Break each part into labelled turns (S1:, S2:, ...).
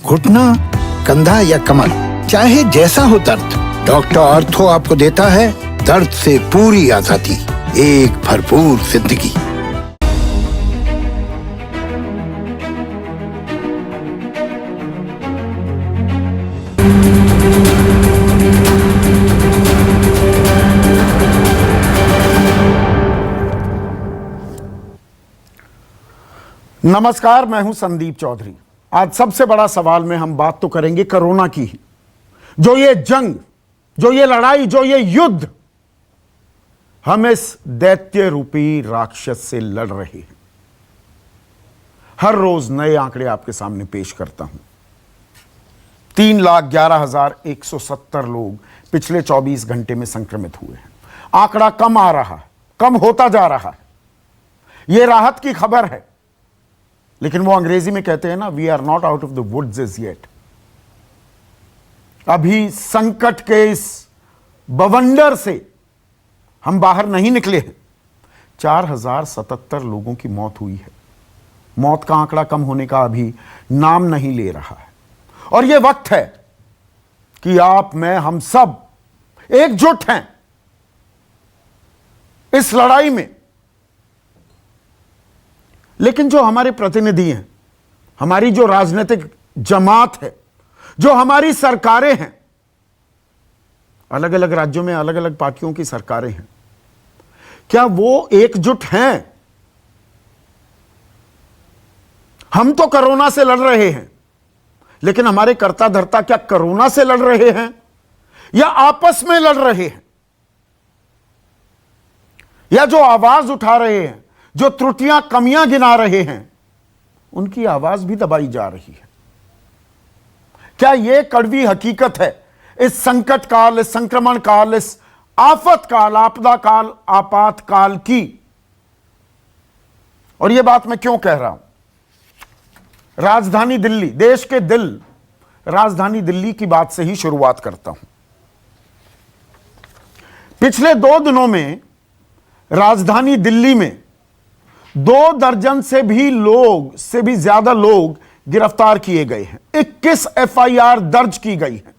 S1: घुटना, कंधा या कमर, चाहे जैसा हो दर्द, डॉक्टर ऑर्थो आपको देता है दर्द से पूरी आजादी, एक भरपूर जिंदगी।
S2: नमस्कार, मैं हूं संदीप चौधरी। आज सबसे बड़ा सवाल में हम बात तो करेंगे कोरोना की ही। जो ये जंग, जो ये लड़ाई, जो ये युद्ध हम इस दैत्य रूपी राक्षस से लड़ रहे हैं। हर रोज नए आंकड़े आपके सामने पेश करता हूं। 3,11,170 लोग पिछले 24 घंटे में संक्रमित हुए हैं। आंकड़ा कम आ रहा है, कम होता जा रहा है। यह राहत की खबर है, लेकिन वो अंग्रेजी में कहते हैं ना, we are not out of the woods is yet. अभी संकट के इस बवंडर से हम बाहर नहीं निकले हैं। 4,077 लोगों की मौत हुई है। मौत का आंकड़ा कम होने का अभी नाम नहीं ले रहा है। और यह वक्त है कि आप, मैं, हम सब एकजुट हैं इस लड़ाई में। लेकिन जो हमारे प्रतिनिधि हैं, हमारी जो राजनीतिक जमात है, जो हमारी सरकारें हैं, अलग अलग राज्यों में अलग अलग पार्टियों की सरकारें हैं, क्या वो एकजुट हैं? हम तो कोरोना से लड़ रहे हैं, लेकिन हमारे कर्ता धर्ता क्या कोरोना से लड़ रहे हैं या आपस में लड़ रहे हैं? या जो आवाज उठा रहे हैं, जो त्रुटियां कमियां गिना रहे हैं, उनकी आवाज भी दबाई जा रही है? क्या यह कड़वी हकीकत है इस संकट काल, इस संक्रमण काल, इस आफत काल, आपदा काल, आपातकाल की? और यह बात मैं क्यों कह रहा हूं? राजधानी दिल्ली, देश के दिल, राजधानी दिल्ली की बात से ही शुरुआत करता हूं। पिछले 2 दिनों में राजधानी दिल्ली में 2 दर्जन से भी ज्यादा लोग गिरफ्तार किए गए हैं। 21 एफआईआर दर्ज की गई है।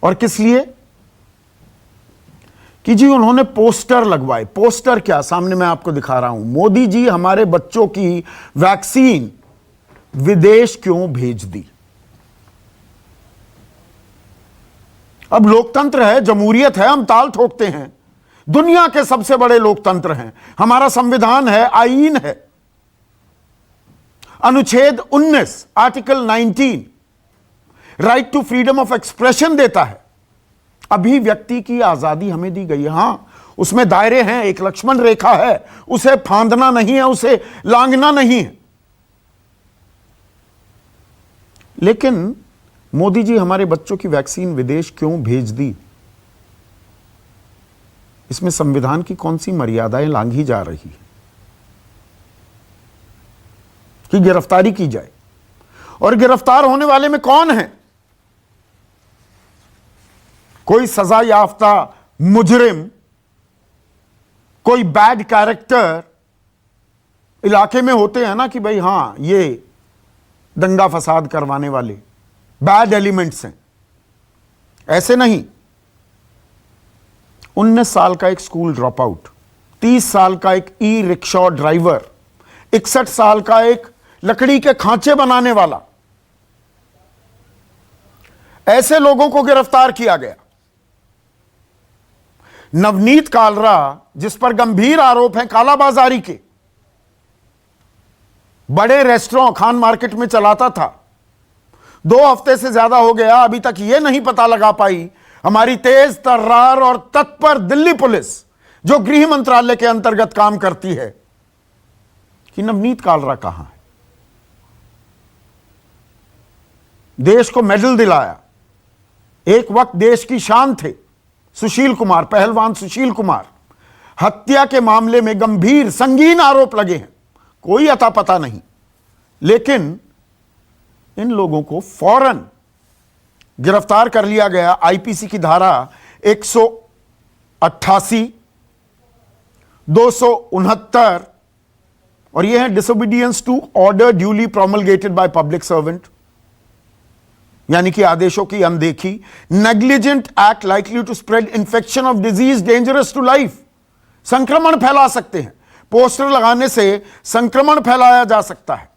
S2: और किस लिए? कि जी उन्होंने पोस्टर लगवाए। पोस्टर क्या? सामने मैं आपको दिखा रहा हूं। मोदी जी हमारे बच्चों की वैक्सीन विदेश क्यों भेज दी? अब लोकतंत्र है, जमहूरियत है, हम ताल ठोकते हैं। दुनिया के सबसे बड़े लोकतंत्र हैं, हमारा संविधान है, आईन है। अनुच्छेद 19 article 19 right to freedom of expression देता है। अभिव्यक्ति की आजादी हमें दी गई है। हां, उसमें दायरे हैं, एक लक्ष्मण रेखा है, उसे फांदना नहीं है, उसे लांघना नहीं है। लेकिन मोदी जी हमारे बच्चों की वैक्सीन विदेश क्यों भेज दी? इसमें संविधान की कौन सी मर्यादाएं लांघी जा रही है कि गिरफ्तारी की जाए? और गिरफ्तार होने वाले में कौन है? कोई सजा याफ्ता मुजरिम, कोई बैड कैरेक्टर इलाके में होते हैं ना कि भाई हां, ये दंगा फसाद करवाने वाले बैड एलिमेंट्स हैं। ऐसे नहीं। 19 साल का एक स्कूल ड्रॉप आउट, 30 साल का एक ई रिक्शा ड्राइवर, 61 साल का एक लकड़ी के खांचे बनाने वाला, ऐसे लोगों को गिरफ्तार किया गया। नवनीत कालरा, जिस पर गंभीर आरोप हैं कालाबाजारी के, बड़े रेस्टोरेंट खान मार्केट में चलाता था। 2 हफ्ते से ज्यादा हो गया, अभी तक यह नहीं पता लगा पाई हमारी तेज तर्रार और तत्पर दिल्ली पुलिस, जो गृह मंत्रालय के अंतर्गत काम करती है, कि नवनीत कालरा कहां है। देश को मेडल दिलाया, एक वक्त देश की शान थे सुशील कुमार, पहलवान सुशील कुमार। हत्या के मामले में गंभीर संगीन आरोप लगे हैं, कोई अता पता नहीं। लेकिन इन लोगों को फौरन गिरफ्तार कर लिया गया। आईपीसी की धारा 188, 269 और ये है disobedience to order duly promulgated by public servant, यानी कि आदेशों की अनदेखी। Negligent act likely to spread infection of disease dangerous to life, संक्रमण फैला सकते हैं, पोस्टर लगाने से संक्रमण फैलाया जा सकता है।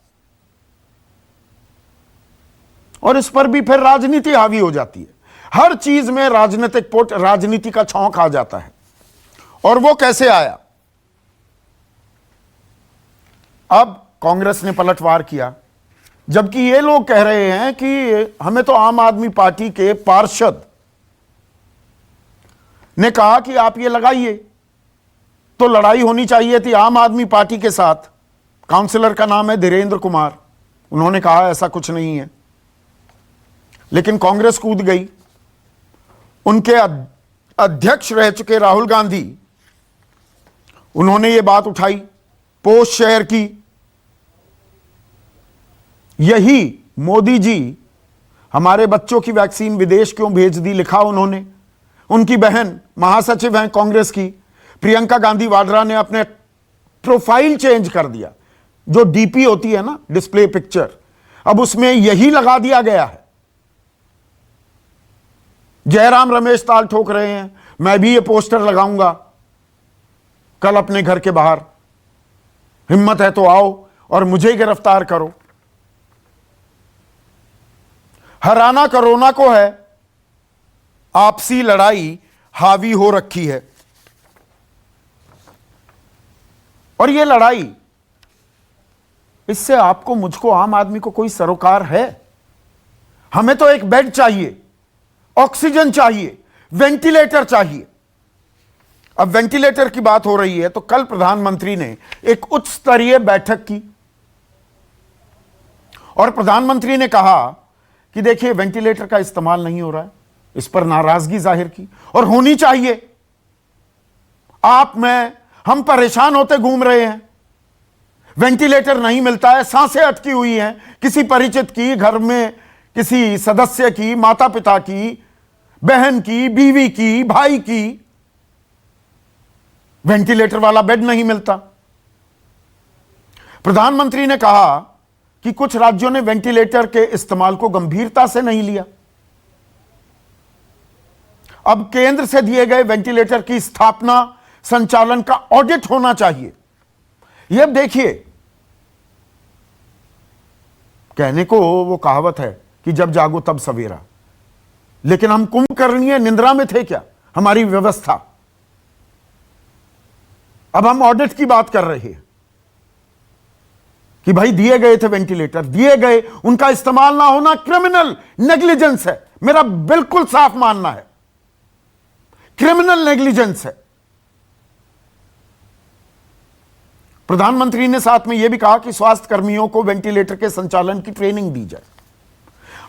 S2: और इस पर भी फिर राजनीति हावी हो जाती है, हर चीज में राजनीतिक राजनीति का छौंक आ जाता है। और वो कैसे आया? अब कांग्रेस ने पलटवार किया, जबकि ये लोग कह रहे हैं कि हमें तो आम आदमी पार्टी के पार्षद ने कहा कि आप ये लगाइए, तो लड़ाई होनी चाहिए थी आम आदमी पार्टी के साथ। काउंसलर का नाम है धीरेन्द्र कुमार, उन्होंने कहा ऐसा कुछ नहीं है, लेकिन कांग्रेस कूद गई। उनके अध्यक्ष रह चुके राहुल गांधी, उन्होंने ये बात उठाई पोस्ट शेयर की। यही मोदी जी हमारे बच्चों की वैक्सीन विदेश क्यों भेज दी, लिखा उन्होंने। उनकी बहन महासचिव हैं कांग्रेस की प्रियंका गांधी वाड्रा ने अपने प्रोफाइल चेंज कर दिया, जो डीपी होती है ना, डिस्प्ले पिक्चर, अब उसमें यही लगा दिया गया है। जयराम रमेश ताल ठोक रहे हैं, मैं भी ये पोस्टर लगाऊंगा कल अपने घर के बाहर, हिम्मत है तो आओ और मुझे ही गिरफ्तार करो। हराना कोरोना को है, आपसी लड़ाई हावी हो रखी है। और ये लड़ाई, इससे आपको मुझको आम आदमी को कोई सरोकार है? हमें तो एक बेड चाहिए, ऑक्सीजन चाहिए, वेंटिलेटर चाहिए। अब वेंटिलेटर की बात हो रही है, तो कल प्रधानमंत्री ने एक उच्च स्तरीय बैठक की और प्रधानमंत्री ने कहा कि देखिए वेंटिलेटर का इस्तेमाल नहीं हो रहा है, इस पर नाराजगी जाहिर की, और होनी चाहिए। हम परेशान होते घूम रहे हैं, वेंटिलेटर नहीं मिलता है, सांसें अटकी हुई हैं, किसी परिचित की, घर में किसी सदस्य की, माता पिता की, बहन की, बीवी की, भाई की, वेंटिलेटर वाला बेड नहीं मिलता। प्रधानमंत्री ने कहा कि कुछ राज्यों ने वेंटिलेटर के इस्तेमाल को गंभीरता से नहीं लिया। अब केंद्र से दिए गए वेंटिलेटर की स्थापना, संचालन का ऑडिट होना चाहिए। यह देखिए, कहने को वो कहावत है कि जब जागो तब सवेरा, लेकिन हम कुंभकर्णीय निंद्रा में थे क्या, हमारी व्यवस्था? अब हम ऑडिट की बात कर रहे हैं कि भाई दिए गए थे वेंटिलेटर, दिए गए, उनका इस्तेमाल ना होना क्रिमिनल नेग्लिजेंस है। मेरा बिल्कुल साफ मानना है, क्रिमिनल नेग्लिजेंस है। प्रधानमंत्री ने साथ में यह भी कहा कि स्वास्थ्य कर्मियों को वेंटिलेटर के संचालन की ट्रेनिंग दी जाए।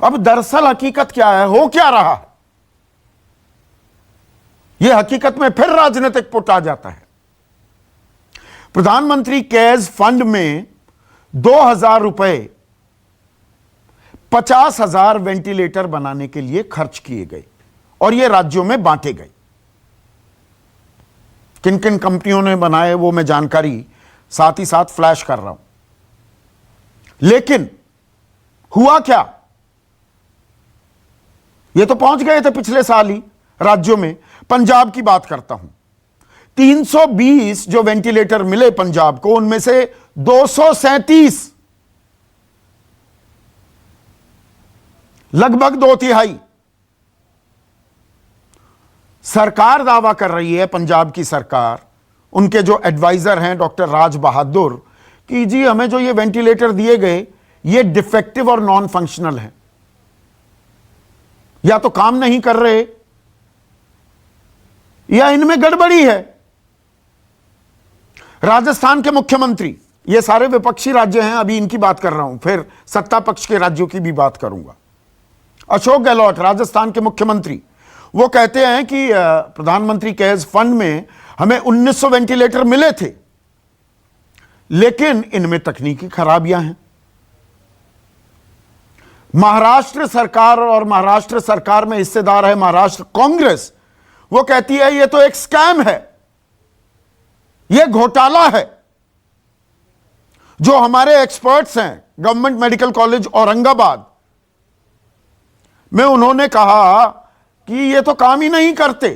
S2: अब दरअसल हकीकत क्या है, हो क्या रहा है? यह हकीकत में फिर राजनीतिक पुट आ जाता है। प्रधानमंत्री केयर्स फंड में 2000 रुपए 50,000 वेंटिलेटर बनाने के लिए खर्च किए गए और यह राज्यों में बांटे गए। किन किन कंपनियों ने बनाए वो मैं जानकारी साथ ही साथ फ्लैश कर रहा हूं। लेकिन हुआ क्या? ये तो पहुंच गए थे पिछले साल ही राज्यों में। पंजाब की बात करता हूं, 320 जो वेंटिलेटर मिले पंजाब को, उनमें से 237, लगभग 2/3, सरकार दावा कर रही है, पंजाब की सरकार, उनके जो एडवाइजर हैं डॉक्टर राज बहादुर, कि जी हमें जो ये वेंटिलेटर दिए गए ये डिफेक्टिव और नॉन फंक्शनल हैं, या तो काम नहीं कर रहे या इनमें गड़बड़ी है। राजस्थान के मुख्यमंत्री, ये सारे विपक्षी राज्य हैं, अभी इनकी बात कर रहा हूं, फिर सत्ता पक्ष के राज्यों की भी बात करूंगा। अशोक गहलोत राजस्थान के मुख्यमंत्री, वो कहते हैं कि प्रधानमंत्री केयर्स फंड में हमें 1900 वेंटिलेटर मिले थे, लेकिन इनमें तकनीकी खराबियां हैं। महाराष्ट्र सरकार, और महाराष्ट्र सरकार में हिस्सेदार है महाराष्ट्र कांग्रेस, वो कहती है ये तो एक स्कैम है, ये घोटाला है। जो हमारे एक्सपर्ट्स हैं गवर्नमेंट मेडिकल कॉलेज औरंगाबाद में, उन्होंने कहा कि ये तो काम ही नहीं करते।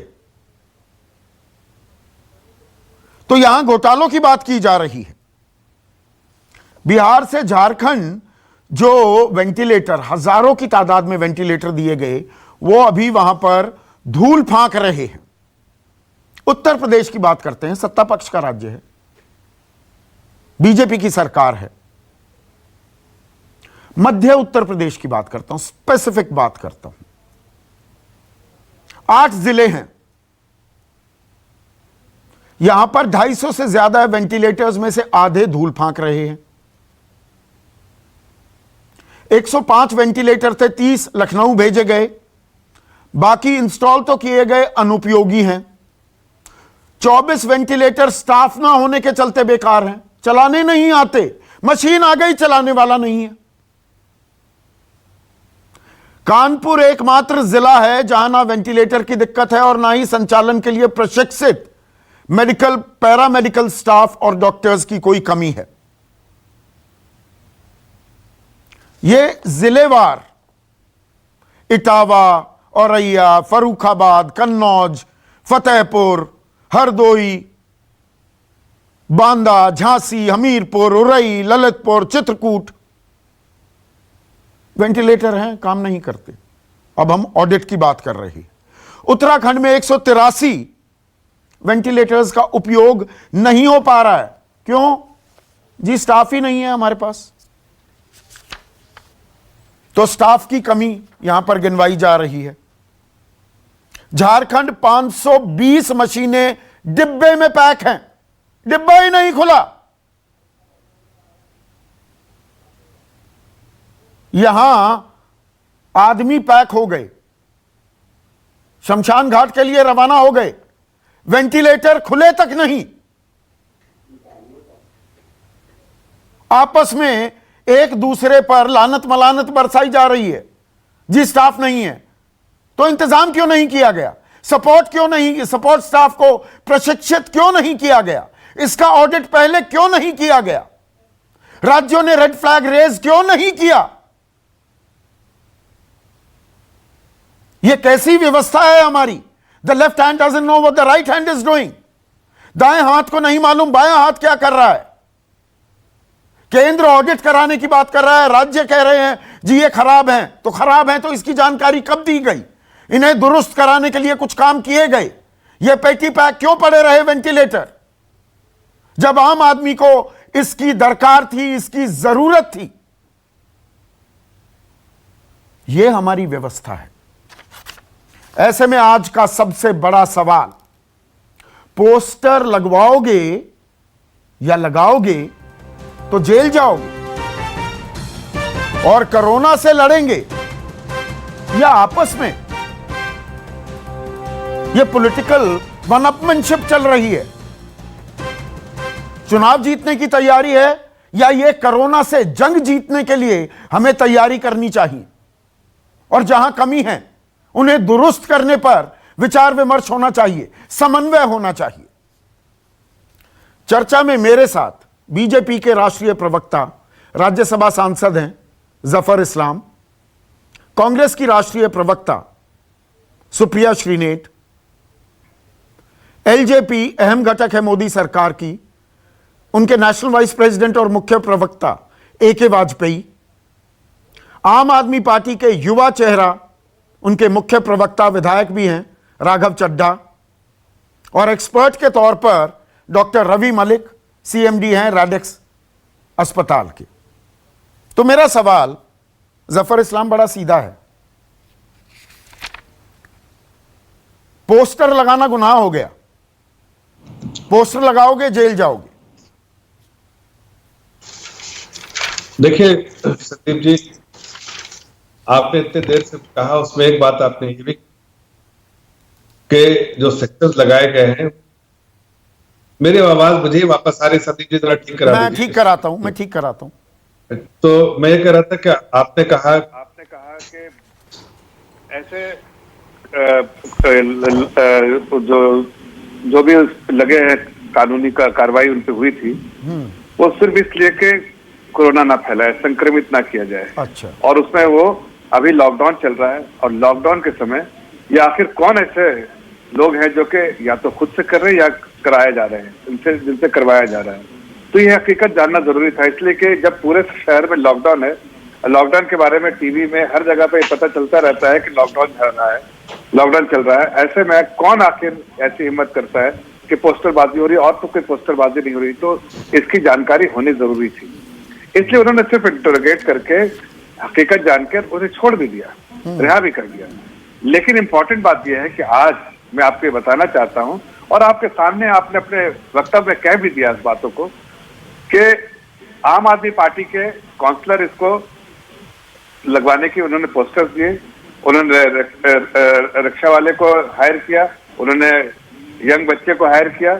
S2: तो यहां घोटालों की बात की जा रही है। बिहार से झारखंड जो वेंटिलेटर, हजारों की तादाद में वेंटिलेटर दिए गए, वो अभी वहां पर धूल फांक रहे हैं। उत्तर प्रदेश की बात करते हैं, सत्ता पक्ष का राज्य है, बीजेपी की सरकार है। मध्य उत्तर प्रदेश की बात करता हूं, स्पेसिफिक बात करता हूं। 8 जिले हैं, यहां पर 250 से ज्यादा वेंटिलेटर्स में से आधे धूल फांक रहे हैं। 105 वेंटिलेटर थे, 30 लखनऊ भेजे गए, बाकी इंस्टॉल तो किए गए, अनुपयोगी हैं। 24 वेंटिलेटर स्टाफ ना होने के चलते बेकार हैं, चलाने नहीं आते, मशीन आ गई, चलाने वाला नहीं है। कानपुर एकमात्र जिला है जहां ना वेंटिलेटर की दिक्कत है और ना ही संचालन के लिए प्रशिक्षित मेडिकल, पैरामेडिकल स्टाफ और डॉक्टर्स की कोई कमी है। ये जिलेवार इटावा, औरैया, फर्रुखाबाद, कन्नौज, फतेहपुर, हरदोई, बांदा, झांसी, हमीरपुर, उरई, ललितपुर, चित्रकूट वेंटिलेटर हैं, काम नहीं करते। अब हम ऑडिट की बात कर रहे हैं। उत्तराखंड में 183 वेंटिलेटर्स का उपयोग नहीं हो पा रहा है। क्यों जी? स्टाफ ही नहीं है हमारे पास। तो स्टाफ की कमी यहां पर गिनवाई जा रही है। झारखंड 520 मशीनें डिब्बे में पैक हैं, डिब्बा ही नहीं खुला। यहां आदमी पैक हो गए, शमशान घाट के लिए रवाना हो गए, वेंटिलेटर खुले तक नहीं। आपस में एक दूसरे पर लानत मलानत बरसाई जा रही है। जी स्टाफ नहीं है, तो इंतजाम क्यों नहीं किया गया? सपोर्ट क्यों नहीं, सपोर्ट स्टाफ को प्रशिक्षित क्यों नहीं किया गया? इसका ऑडिट पहले क्यों नहीं किया गया? राज्यों ने रेड फ्लैग रेज क्यों नहीं किया? यह कैसी व्यवस्था है हमारी? The left hand doesn't know what the right hand is doing. दाएं हाथ को नहीं मालूम बायां हाथ क्या कर रहा है। केंद्र ऑडिट कराने की बात कर रहा है, राज्य कह रहे हैं जी ये खराब हैं, तो खराब हैं तो इसकी जानकारी कब दी गई? इन्हें दुरुस्त कराने के लिए कुछ काम किए गए? ये पेटी पैक क्यों पड़े रहे वेंटिलेटर, जब आम आदमी को इसकी दरकार थी, इसकी जरूरत थी? यह हमारी व्यवस्था है। ऐसे में आज का सबसे बड़ा सवाल, पोस्टर लगवाओगे या लगाओगे तो जेल जाओगे और कोरोना से लड़ेंगे, या आपस में यह पॉलिटिकल वन-अपमैनशिप चल रही है? चुनाव जीतने की तैयारी है या यह कोरोना से जंग जीतने के लिए हमें तैयारी करनी चाहिए? और जहां कमी है उन्हें दुरुस्त करने पर विचार विमर्श होना चाहिए, समन्वय होना चाहिए। चर्चा में मेरे साथ बीजेपी के राष्ट्रीय प्रवक्ता, राज्यसभा सांसद हैं जफर इस्लाम, कांग्रेस की राष्ट्रीय प्रवक्ता सुप्रिया श्रीनेट, एलजेपी अहम घटक है मोदी सरकार की, उनके नेशनल वाइस प्रेसिडेंट और मुख्य प्रवक्ता AK वाजपेयी, आम आदमी पार्टी के युवा चेहरा, उनके मुख्य प्रवक्ता विधायक भी हैं राघव चड्ढा, और एक्सपर्ट के तौर पर डॉक्टर रवि मलिक, CMD हैं रैडिक्स अस्पताल के। तो मेरा सवाल जफर इस्लाम बड़ा सीधा है। पोस्टर लगाना गुनाह हो गया, पोस्टर लगाओगे जेल जाओगे।
S3: देखिए संदीप जी, आपने इतने देर से कहा, उसमें एक बात आपने ये भी कि जो सेक्टर्स लगाए गए हैं, मेरी आवाज मुझे वापस आ रही, संदीप जी जरा ठीक करा दीजिए।
S2: मैं ठीक कराता हूं, मैं ठीक कराता हूं।
S3: तो मैं ये कह रहा था कि आपने कहा
S4: कि ऐसे जो भी लगे हैं कानूनी कार्रवाई उन पे हुई थी, वो सिर्फ इसलिए कि कोरोना ना फैलाए, संक्रमित ना किया जाए।
S2: अच्छा।
S4: और उसमें वो अभी लॉकडाउन चल रहा है, और लॉकडाउन के समय ये आखिर कौन ऐसे लोग हैं जो कि या तो खुद से कर रहे हैं या कराए जा रहे हैं, जिनसे करवाया जा रहा है। तो ये हकीकत जानना जरूरी था, इसलिए कि जब पूरे शहर में लॉकडाउन है, लॉकडाउन के बारे में टीवी में हर जगह पे पता चलता रहता है कि लॉकडाउन चल रहा है, लॉकडाउन चल रहा है। ऐसे में कौन आखिर ऐसी हिम्मत करता है कि पोस्टरबाजी हो रही है, और तो कोई पोस्टरबाजी नहीं हो रही, तो इसकी जानकारी होनी जरूरी थी। इसलिए उन्होंने सिर्फ इंटरोगेट करके हकीकत जानकर उन्हें छोड़ भी दिया, रिहा भी कर दिया। लेकिन इंपॉर्टेंट बात यह है कि आज मैं आपको ये बताना चाहता हूं, और आपके सामने आपने अपने वक्तव्य में कह भी दिया इस बातों को, कि आम आदमी पार्टी के काउंसलर इसको लगवाने की उन्होंने पोस्टर्स दिए, उन्होंने रिक्शा वाले को हायर किया, उन्होंने यंग बच्चे को हायर किया,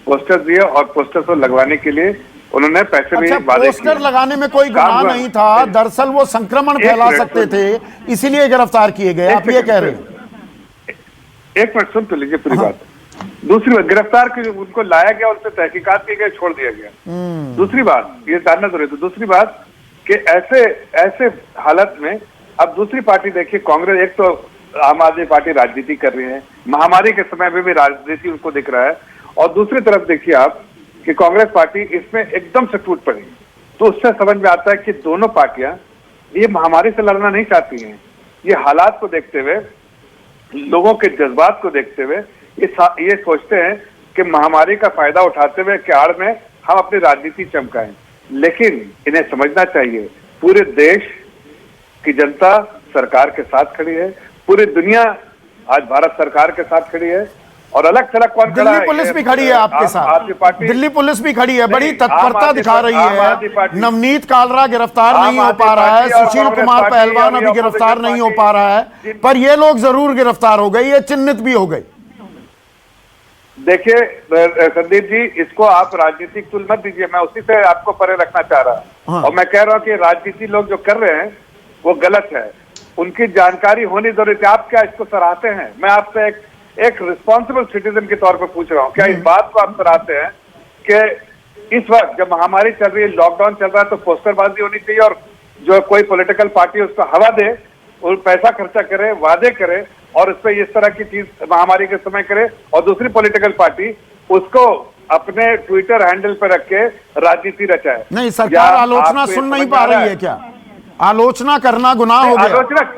S4: पोस्टर्स दिए, और पोस्टर्स को लगवाने के लिए उन्होंने पैसे भी वादे
S2: पोस्टर लगाने में कोई गुनाह नहीं था, दरअसल वो संक्रमण फैला सकते थे, इसीलिए गिरफ्तार किए गए, आप ये कह रहे हैं।
S4: एक मिनट सुन तो लीजिए पूरी बात। दूसरी बात, गिरफ्तार की उनको लाया गया, उनसे तहकीकात की गई, छोड़ दिया गया। दूसरी बात ये जानना जरूरी है। दूसरी बात कि ऐसे हालत में अब दूसरी पार्टी देखिए, कांग्रेस, एक तो आम आदमी पार्टी राजनीति कर रही है, महामारी के समय में भी राजनीति उनको दिख रहा है, और दूसरी तरफ देखिए आप कि कांग्रेस पार्टी इसमें एकदम से टूट पड़ी। तो उससे समझ में आता है कि दोनों पार्टियां ये महामारी से लड़ना नहीं चाहती हैं। ये हालात को देखते हुए, लोगों के जज्बात को देखते हुए ये सोचते हैं कि महामारी का फायदा उठाते हुए क्याड़ में हम अपनी राजनीति चमकाएं। लेकिन इन्हें समझना चाहिए, पूरे देश की जनता सरकार के साथ खड़ी है, पूरी दुनिया आज भारत सरकार के साथ खड़ी है, और अलग थलग कौन खड़ा है?
S2: दिल्ली पुलिस भी खड़ी है आपके साथ, दिल्ली पुलिस भी खड़ी है, बड़ी तत्परता दिखा रही है। नवनीत कालरा गिरफ्तार नहीं हो पा रहा है, सुशील कुमार पहलवान अभी गिरफ्तार नहीं हो पा रहा है, पर ये लोग जरूर गिरफ्तार हो गए, ये चिन्हित भी हो गए।
S4: देखिए संदीप जी, इसको आप राजनीतिक तुल मत दीजिए, मैं उसी से आपको परे रखना चाह रहा हूं। और मैं कह रहा हूं कि राजनीति लोग जो कर रहे हैं वो गलत है, उनकी जानकारी होनी जरूरी है। आप क्या इसको सराहते हैं? मैं आपसे एक रिस्पॉन्सिबल सिटीजन के तौर पर पूछ रहा हूं, क्या इस बात को आप सराहते हैं कि इस वक्त जब महामारी चल रही है, लॉकडाउन चल रहा है, तो पोस्टरबाजी होनी चाहिए, और जो कोई पॉलिटिकल पार्टी उसको हवा दे, और पैसा खर्चा करे, वादे करे, और इस पर इस तरह की चीज महामारी के समय करे, और दूसरी पॉलिटिकल पार्टी उसको अपने ट्विटर हैंडल पर रख के राजनीति रचाए?
S2: नहीं, सरकार आलोचना सुन नहीं पा रही है क्या? आलोचना करना गुनाह हो गया?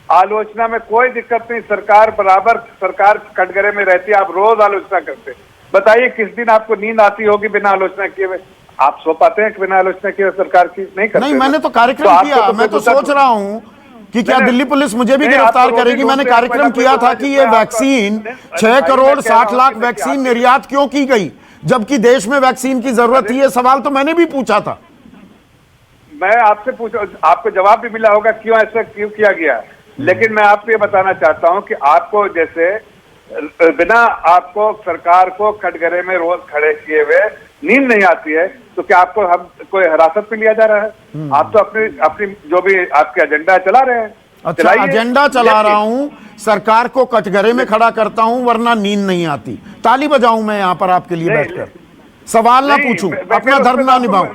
S4: आलोचना में कोई दिक्कत नहीं, सरकार बराबर सरकार कटघरे में रहती है, आप रोज आलोचना करते। बताइए किस दिन आपको नींद आती होगी बिना आलोचना किए हुए? आप सो पाते हैं कि बिना आलोचना किए सरकार की? नहीं करते।
S2: नहीं, मैंने तो कार्यक्रम किया, मैं तो सोच रहा हूं कि क्या दिल्ली पुलिस मुझे भी गिरफ्तार करेगी। मैंने कार्यक्रम किया था कि ये वैक्सीन 6 करोड़ 60 लाख वैक्सीन निर्यात क्यों की गई, जबकि देश में वैक्सीन की जरूरत थी। ये सवाल तो मैंने भी पूछा था।
S4: मैं आपसे पूछा, आपको जवाब भी मिला होगा क्यों ऐसा क्यों किया गया। लेकिन मैं आपको ये बताना चाहता हूं कि आपको जैसे बिना आपको सरकार को कटघरे में रोज खड़े किए हुए नींद नहीं आती है, तो क्या आपको हम कोई हिरासत में लिया जा रहा है? आप तो अपनी जो भी आपके एजेंडा चला रहे हैं।
S2: अच्छा, एजेंडा चला रहा हूं, सरकार को कटघरे में खड़ा करता हूं, वरना नींद नहीं आती। ताली बजाऊं मैं यहां पर आपके लिए बैठकर? सवाल ना पूछूं, अपना धर्म ना निभाऊं?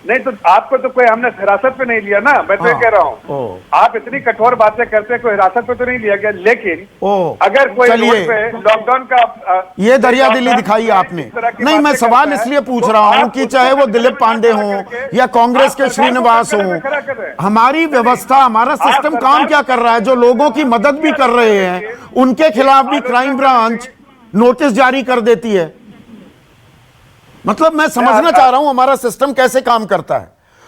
S4: नहीं तो आपको तो कोई हमने हिरासत पे नहीं लिया ना, मैं तो ये कह रहा हूँ। आप इतनी कठोर बातें करते हैं, कोई हिरासत पे तो नहीं लिया गया। लेकिन अगर कोई लॉकडाउन का
S2: ये दरिया दिली दिखाई आपने। नहीं, मैं सवाल इसलिए पूछ रहा हूँ कि चाहे वो दिलीप पांडे हो या कांग्रेस के श्रीनिवास हो, हमारी व्यवस्था, हमारा सिस्टम काम क्या कर रहा है? जो लोगों की मदद भी कर रहे हैं उनके खिलाफ भी क्राइम ब्रांच नोटिस जारी कर देती है। मतलब मैं समझना चाह रहा हूं हमारा सिस्टम कैसे काम करता है।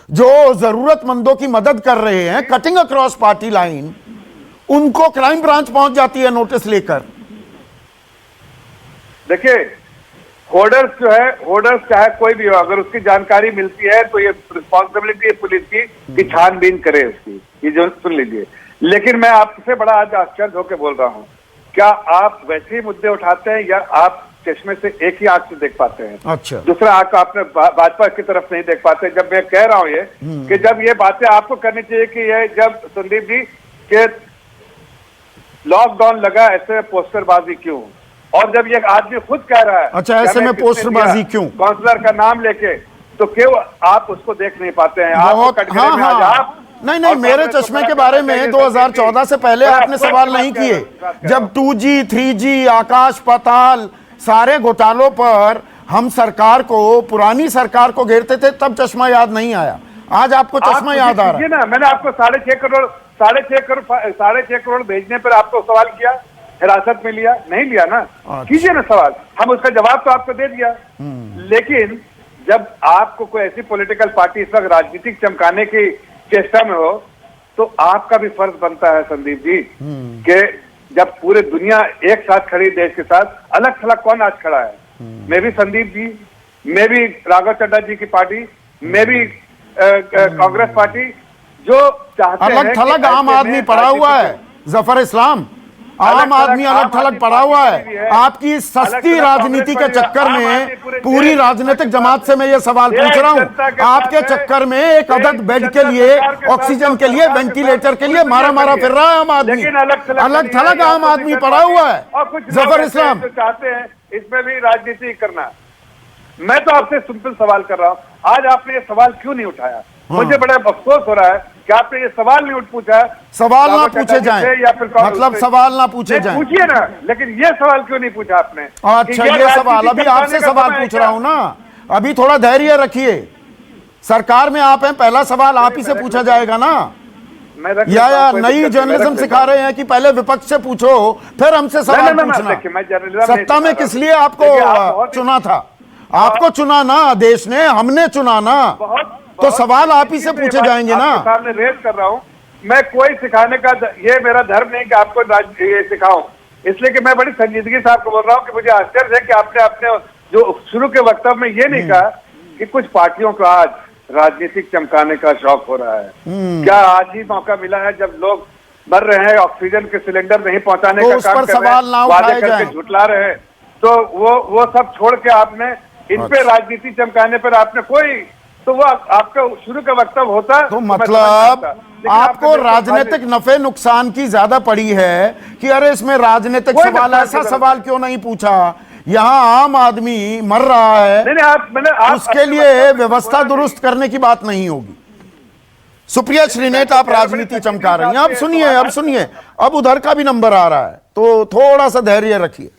S2: जो जरूरतमंदों की मदद कर रहे हैं कटिंग अक्रॉस पार्टी लाइन, उनको क्राइम ब्रांच पहुंच जाती है नोटिस लेकर।
S4: देखिए, होर्डर्स जो है, होर्डर्स चाहे कोई भी हो, अगर उसकी जानकारी मिलती है तो ये रिस्पॉन्सिबिलिटी है पुलिस की कि छानबीन करे उसकी। ये जो सुन लीजिए। लेकिन मैं आपसे बड़ा आज आश्चर्य होकर बोल रहा हूं, क्या आप वैसे ही मुद्दे उठाते हैं या आप चश्मे से एक ही आंख से देख पाते हैं?
S2: अच्छा,
S4: दूसरा आंख आपने भाजपा की तरफ नहीं देख पाते। जब मैं कह रहा हूं ये कि जब ये बातें आपको करनी चाहिए कि ये जब संदीप जी के लॉकडाउन लगा ऐसे पोस्टरबाजी क्यों, और जब ये आदमी खुद कह रहा है,
S2: अच्छा ऐसे में पोस्टरबाजी क्यों,
S4: काउंसलर का नाम लेके तो क्यों आप उसको देख नहीं पाते हैं? आपको
S2: बहुत,
S4: कटघरे
S2: हाँ
S4: में आज
S2: हाँ,
S4: आप
S2: नहीं नहीं,
S4: और
S2: मेरे
S4: कांग्रेस को
S2: चश्मे
S4: खड़ा
S2: के बारे
S4: करना
S2: में
S4: चाहिए।
S2: 2014 से पहले
S4: मैं
S2: आपने
S4: आपको
S2: सवाल
S4: एक
S2: नहीं
S4: बात
S2: किए।
S4: कह रहा हूं।
S2: जब 2G 3G आकाश पाताल सारे घोटालों पर हम सरकार को, पुरानी सरकार को घेरते थे, तब चश्मा याद नहीं आया। आज आपको चश्मा याद आ रहा है।
S4: ना, मैंने आपको 6.5 करोड़ भेजने पर आपको सवाल किया, हिरासत में लिया नहीं लिया ना? कीजिए ना सवाल, हम उसका जवाब तो आपको दे दिया। लेकिन जब आपको कोई ऐसी पॉलिटिकल पार्टी इस वक्त राजनीतिक चमकाने की चेष्टा में हो, तो आपका भी फर्ज बनता है संदीप जी कि जब पूरे दुनिया एक साथ खड़ी देश के साथ, अलग थलग कौन आज खड़ा है? मैं भी संदीप जी, मैं भी राघव चड्ढा जी की पार्टी, मैं भी कांग्रेस पार्टी, जो चाहते हैं
S2: अलग थलग आम आदमी पड़ा हुआ है, जफर इस्लाम, आम आदमी अलग थलग पड़ा हुआ है। आपकी सस्ती राजनीति के चक्कर में पूरी राजनीतिक जमात से मैं ये सवाल पूछ रहा हूं, आपके चक्कर में एक अदद बेड के लिए, ऑक्सीजन के लिए, वेंटिलेटर के लिए मारा मारा फिर रहा है आम आदमी। अलग थलग आम आदमी पड़ा हुआ है। जफर इस्लाम
S4: चाहते हैं इसमें भी राजनीति करना। मैं तो आपसे सिंपल सवाल कर रहा हूं, आज आपने ये सवाल क्यों नहीं उठाया? मुझे बड़ा अफसोस हो रहा है कि आपने ये सवाल नहीं पूछा।
S2: सवाल ना पूछे जाएं, मतलब सवाल ना पूछे जाएं।
S4: पूछिए ना, लेकिन ये सवाल क्यों नहीं पूछा आपने?
S2: अच्छा, ये सवाल अभी आपसे सवाल पूछ रहा हूं ना, अभी थोड़ा धैर्य रखिए। सरकार में आप हैं, पहला सवाल आप ही से पूछा जाएगा ना। या नई जर्नलिज्म सिखा रहे हैं कि पहले विपक्ष से पूछो फिर हमसे सवाल पूछना? सत्ता में किस लिए आपको चुना था? आपको चुना ना देश ने, हमने चुना ना, तो सवाल आप ही से पूछे जाएंगे ना।
S4: सामने रेज कर रहा हूं मैं, कोई सिखाने का ये मेरा धर्म नहीं कि आपको ये सिखाऊं, इसलिए कि मैं बड़ी संजीदगी से आपको बोल रहा हूं कि मुझे आश्चर्य है कि आपने अपने जो शुरू के वक्तव्य में ये नहीं कहा कि कुछ पार्टियों को आज राजनीतिक चमकाने का शौक हो रहा है। क्या आज ही मौका मिला है जब लोग मर रहे हैं, ऑक्सीजन के सिलेंडर नहीं पहुंचाने का काम कर रहे हैं, वादे करके झुटला रहे हैं, तो वो सब छोड़ के आपने इन पे राजनीति चमकाने पर आपने कोई, तो वो आपका शुरू का वक्तव्य होता
S2: तो मतलब आपको राजनीतिक नफे नुकसान की ज्यादा पड़ी है कि अरे इसमें राजनीतिक सवाल, ऐसा सवाल क्यों नहीं पूछा? यहाँ आम आदमी मर रहा है, उसके लिए व्यवस्था दुरुस्त करने की बात नहीं होगी। सुप्रिया श्रीनेट, आप राजनीति चमका रही हैं। अब सुनिए, अब उधर का भी नंबर आ रहा है, तो थोड़ा सा धैर्य रखिए।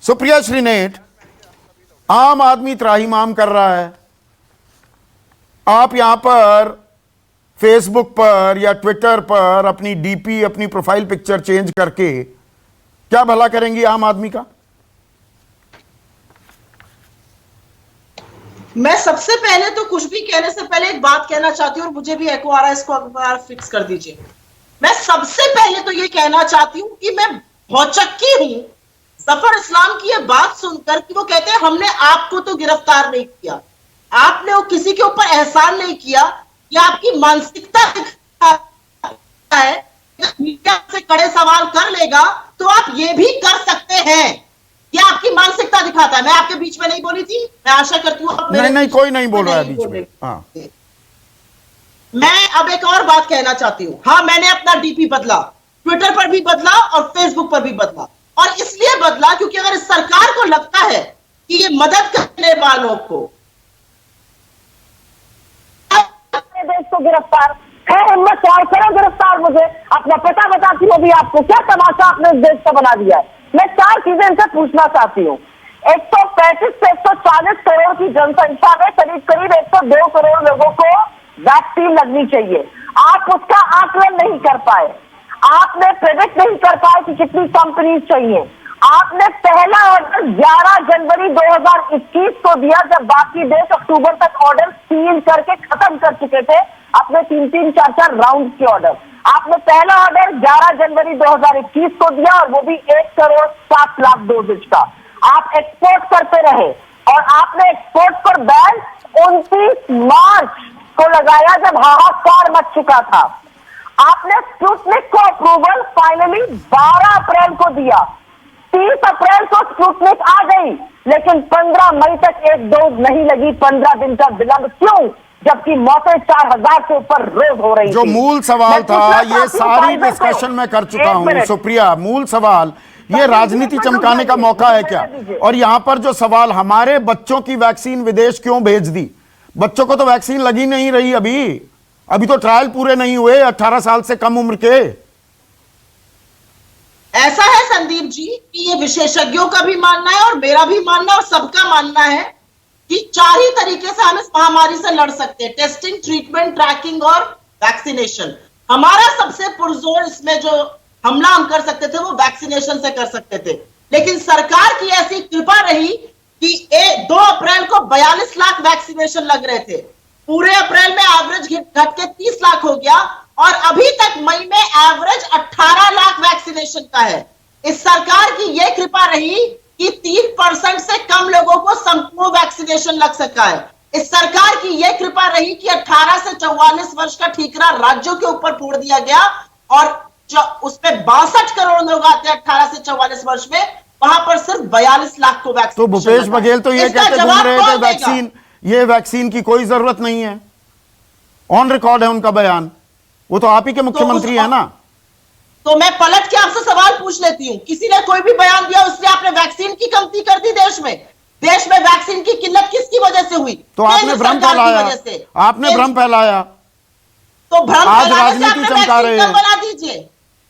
S2: सुप्रिया श्रीनेट, आम आदमी त्राहिमाम कर रहा है, आप यहां पर फेसबुक पर या ट्विटर पर अपनी डीपी, अपनी प्रोफाइल पिक्चर चेंज करके क्या भला करेंगी आम आदमी का?
S5: मैं सबसे पहले तो कुछ भी कहने से पहले एक बात कहना चाहती हूँ, और मुझे भी एको आ रहा है, इसको अखबार फिक्स कर दीजिए। मैं सबसे पहले तो ये कहना चाहती हूँ कि मैं भौचक्की हूं जफर इस्लाम की ये बात सुनकर कि वो कहते हैं हमने आपको तो गिरफ्तार नहीं किया, आपने वो किसी के ऊपर एहसान नहीं किया। ये आपकी मानसिकता है। मीडिया से कड़े सवाल कर लेगा तो आप ये भी कर सकते हैं, ये आपकी मानसिकता दिखाता है। मैं आपके बीच में नहीं बोली थी, मैं आशा करती हूँ
S2: नहीं, कोई नहीं बोल रहा है बीच में। हाँ।
S5: मैं अब एक और बात कहना चाहती हूँ। हाँ, मैंने अपना डीपी बदला, ट्विटर पर भी बदला और फेसबुक पर भी बदला, और इसलिए बदला क्योंकि अगर इस सरकार को लगता है कि ये मदद करने वालों को
S6: देश को गिरफ्तार है, हिम्मत चार करो गिरफ्तार, मुझे अपना पता बताती हूँ भी आपको क्या तमाशा आपने इस देश का बना दिया है। मैं चार चीजें इनसे पूछना चाहती हूँ। 135 से 140 करोड़ की जनसंख्या में करीब करीब 102 करोड़ लोगों को वैक्सीन लगनी चाहिए, आप उसका आकलन नहीं कर पाए, आपने प्रेडिक्ट नहीं कर पाए कि कितनी कंपनीज चाहिए। आपने पहला ऑर्डर 11 जनवरी 2021 को दिया, जब बाकी देश अक्टूबर तक ऑर्डर सील करके खत्म कर चुके थे अपने 3-3, 4-4 राउंड के ऑर्डर। आपने पहला ऑर्डर 11 जनवरी 2021 को दिया, और वो भी 1,07,00,000 डोजेज का। आप एक्सपोर्ट करते रहे, और आपने एक्सपोर्ट पर बैन 29 मार्च को लगाया जब हाहाकार मच चुका था। आपने स्पुतनिक को अप्रूवल फाइनली 12 अप्रैल को दिया, 30 अप्रैल को स्पुतनिक आ गई, लेकिन 15 मई तक एक डोज नहीं लगी। 15 दिन का विलंब क्यों, जबकि मौतें 4,000 से ऊपर रोज हो रही थी।
S2: जो मूल सवाल था, ये सारी डिस्कशन मैं कर चुका हूं सुप्रिया। मूल सवाल ये राजनीति चमकाने का मौका है क्या? और यहां पर जो सवाल, हमारे बच्चों की वैक्सीन विदेश क्यों भेज दी, बच्चों को तो वैक्सीन लगी नहीं रही अभी तो ट्रायल पूरे नहीं हुए 18 साल से कम उम्र के।
S5: ऐसा है संदीप जी कि ये विशेषज्ञों का भी मानना है और मेरा भी मानना और सबका मानना है कि 4 ही तरीके से हम इस महामारी से लड़ सकते हैं, टेस्टिंग, ट्रीटमेंट, ट्रैकिंग और वैक्सीनेशन। हमारा सबसे पुरजोर इसमें जो हमला हम कर सकते थे वो वैक्सीनेशन से कर सकते थे, लेकिन सरकार की ऐसी कृपा रही कि 2 अप्रैल को 42 लाख वैक्सीनेशन लग रहे थे, पूरे अप्रैल में एवरेज घट के 30 लाख हो गया और अभी तक मई में एवरेज 18 लाख वैक्सीनेशन का है। इस सरकार की यह कृपा रही कि 3% से कम लोगों को संपूर्ण वैक्सीनेशन लग सका है। इस सरकार की यह कृपा रही कि 18 से 44 वर्ष का ठीकरा राज्यों के ऊपर फोड़ दिया गया और उसमें 62 करोड़ लोग आते हैं 18 से 44 वर्ष में, वहां पर सिर्फ 42 लाख को वैक्सीन।
S2: तो भूपेश बघेल तो ये कहते घूम रहे थे वैक्सीन की कोई जरूरत नहीं है, ऑन रिकॉर्ड है उनका बयान, वो तो आप ही के मुख्यमंत्री है ना।
S5: तो मैं पलट के आपसे सवाल पूछ लेती हूं, किसी ने कोई भी बयान दिया उससे आपने वैक्सीन की कमती कर दी देश में वैक्सीन की किल्लत किसकी वजह से हुई?
S2: तो आपने भ्रम फैलाया, तो भ्रम आज राजनीति चमका रहे हैं।
S5: बना दीजिए,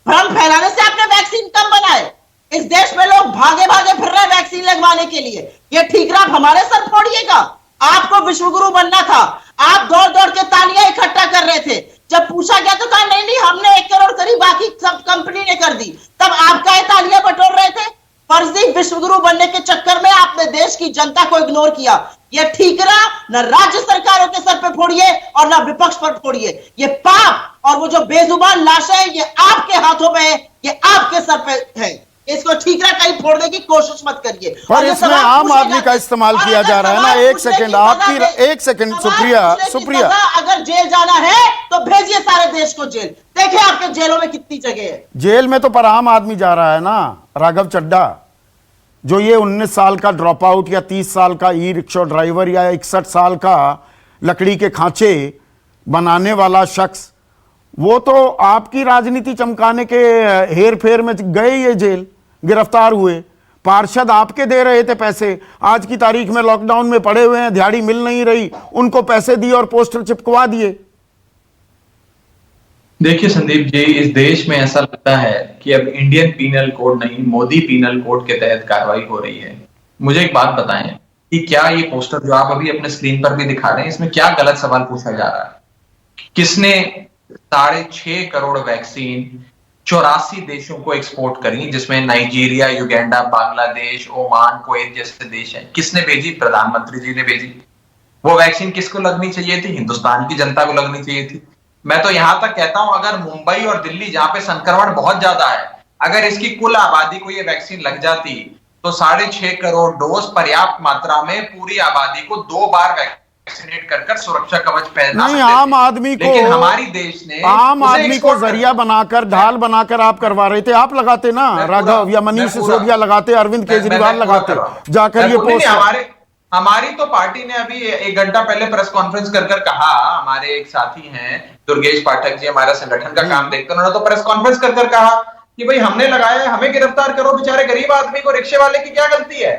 S5: भ्रम फैलाने से आपने वैक्सीन कम बनाए। इस देश में लोग भागे भागे फिर रहे वैक्सीन लगवाने के लिए, ये ठीकरा आप हमारे सर फोड़िएगा। आपको विश्वगुरु बनना था, आप दौड़ दौड़ के तालियां इकट्ठा कर रहे थे, जब पूछा गया तो कहा नहीं हमने 1 करोड़ करी, बाकी सब कंपनी ने कर दी, तब आपका ये तालियां बटोर रहे थे। फर्जी विश्वगुरु बनने के चक्कर में आपने देश की जनता को इग्नोर किया। ये ठीकरा न राज्य सरकारों के सर पे फोड़िए और न विपक्ष पर फोड़िए, ये पाप और वो जो बेजुबान लाशें हैं ये आपके हाथों में है, ये आपके सर पे है। इसको ठीकरा कहीं फोड़ने की कोशिश मत करिए।
S2: पर इसमें आम आदमी का इस्तेमाल किया जा रहा है ना। एक सेकंड सुप्रिया
S5: अगर जेल जाना है तो भेजिए सारे देश को जेल, देखिए आपके जेलों में कितनी जगह है।
S2: जेल में तो पर आम आदमी जा रहा है ना। राघव चड्ढा जो ये 19 साल का ड्रॉप आउट या 30 साल का ई रिक्शा ड्राइवर या 61 साल का लकड़ी के खांचे बनाने वाला शख्स, वो तो आपकी राजनीति चमकाने के हेर फेर में गए ये जेल, गिरफ्तार हुए। पार्षद आपके दे रहे थे पैसे, आज की तारीख में लॉकडाउन में पड़े हुए हैं, दिहाड़ी मिल नहीं रही, उनको पैसे दिए और पोस्टर चिपकवा दिए।
S7: देखिए संदीप जी, इस देश में ऐसा लगता है कि अब इंडियन पीनल कोड नहीं, मोदी पीनल कोड के तहत कार्रवाई हो रही है। मुझे एक बात बताएं कि क्या ये पोस्टर जो आप अभी अपने स्क्रीन पर भी दिखा रहे हैं, इसमें क्या गलत सवाल पूछा जा रहा है? किसने 6.5 करोड़ वैक्सीन 84 देशों को एक्सपोर्ट करी, जिसमें Nigeria, Uganda, Bangladesh, Oman, Kuwait जैसे देश हैं? किसने भेजी? प्रधानमंत्री जी ने भेजी। वो वैक्सीन किसको लगनी चाहिए थी? हिंदुस्तान की जनता को लगनी चाहिए थी। मैं तो यहां तक कहता हूं, अगर मुंबई और दिल्ली जहां पे संक्रमण बहुत ज्यादा है, अगर इसकी कुल आबादी को ये वैक्सीन लग जाती तो 6.5 करोड़ डोज पर्याप्त मात्रा में पूरी आबादी को 2 बार वैक्सीनेट कर सुरक्षा कवच पहना
S2: नहीं, आम आदमी को,
S7: लेकिन हमारी देश ने
S2: आम आदमी को जरिया बनाकर, ढाल बनाकर आप करवा रहे थे। आप लगाते ना, राघव या मनीष सिसोदिया लगाते, अरविंद केजरीवाल लगाते जाकर ये पोस्ट।
S7: हमारी तो पार्टी ने अभी 1 घंटा पहले प्रेस कॉन्फ्रेंस कर कहा, हमारे एक साथी हैं दुर्गेश पाठक जी, हमारा संगठन का काम देखते हैं, उन्होंने तो प्रेस कॉन्फ्रेंस कर कहा कि भाई हमने लगाया है, हमें गिरफ्तार करो, बेचारे गरीब आदमी को, रिक्शे वाले की क्या गलती है,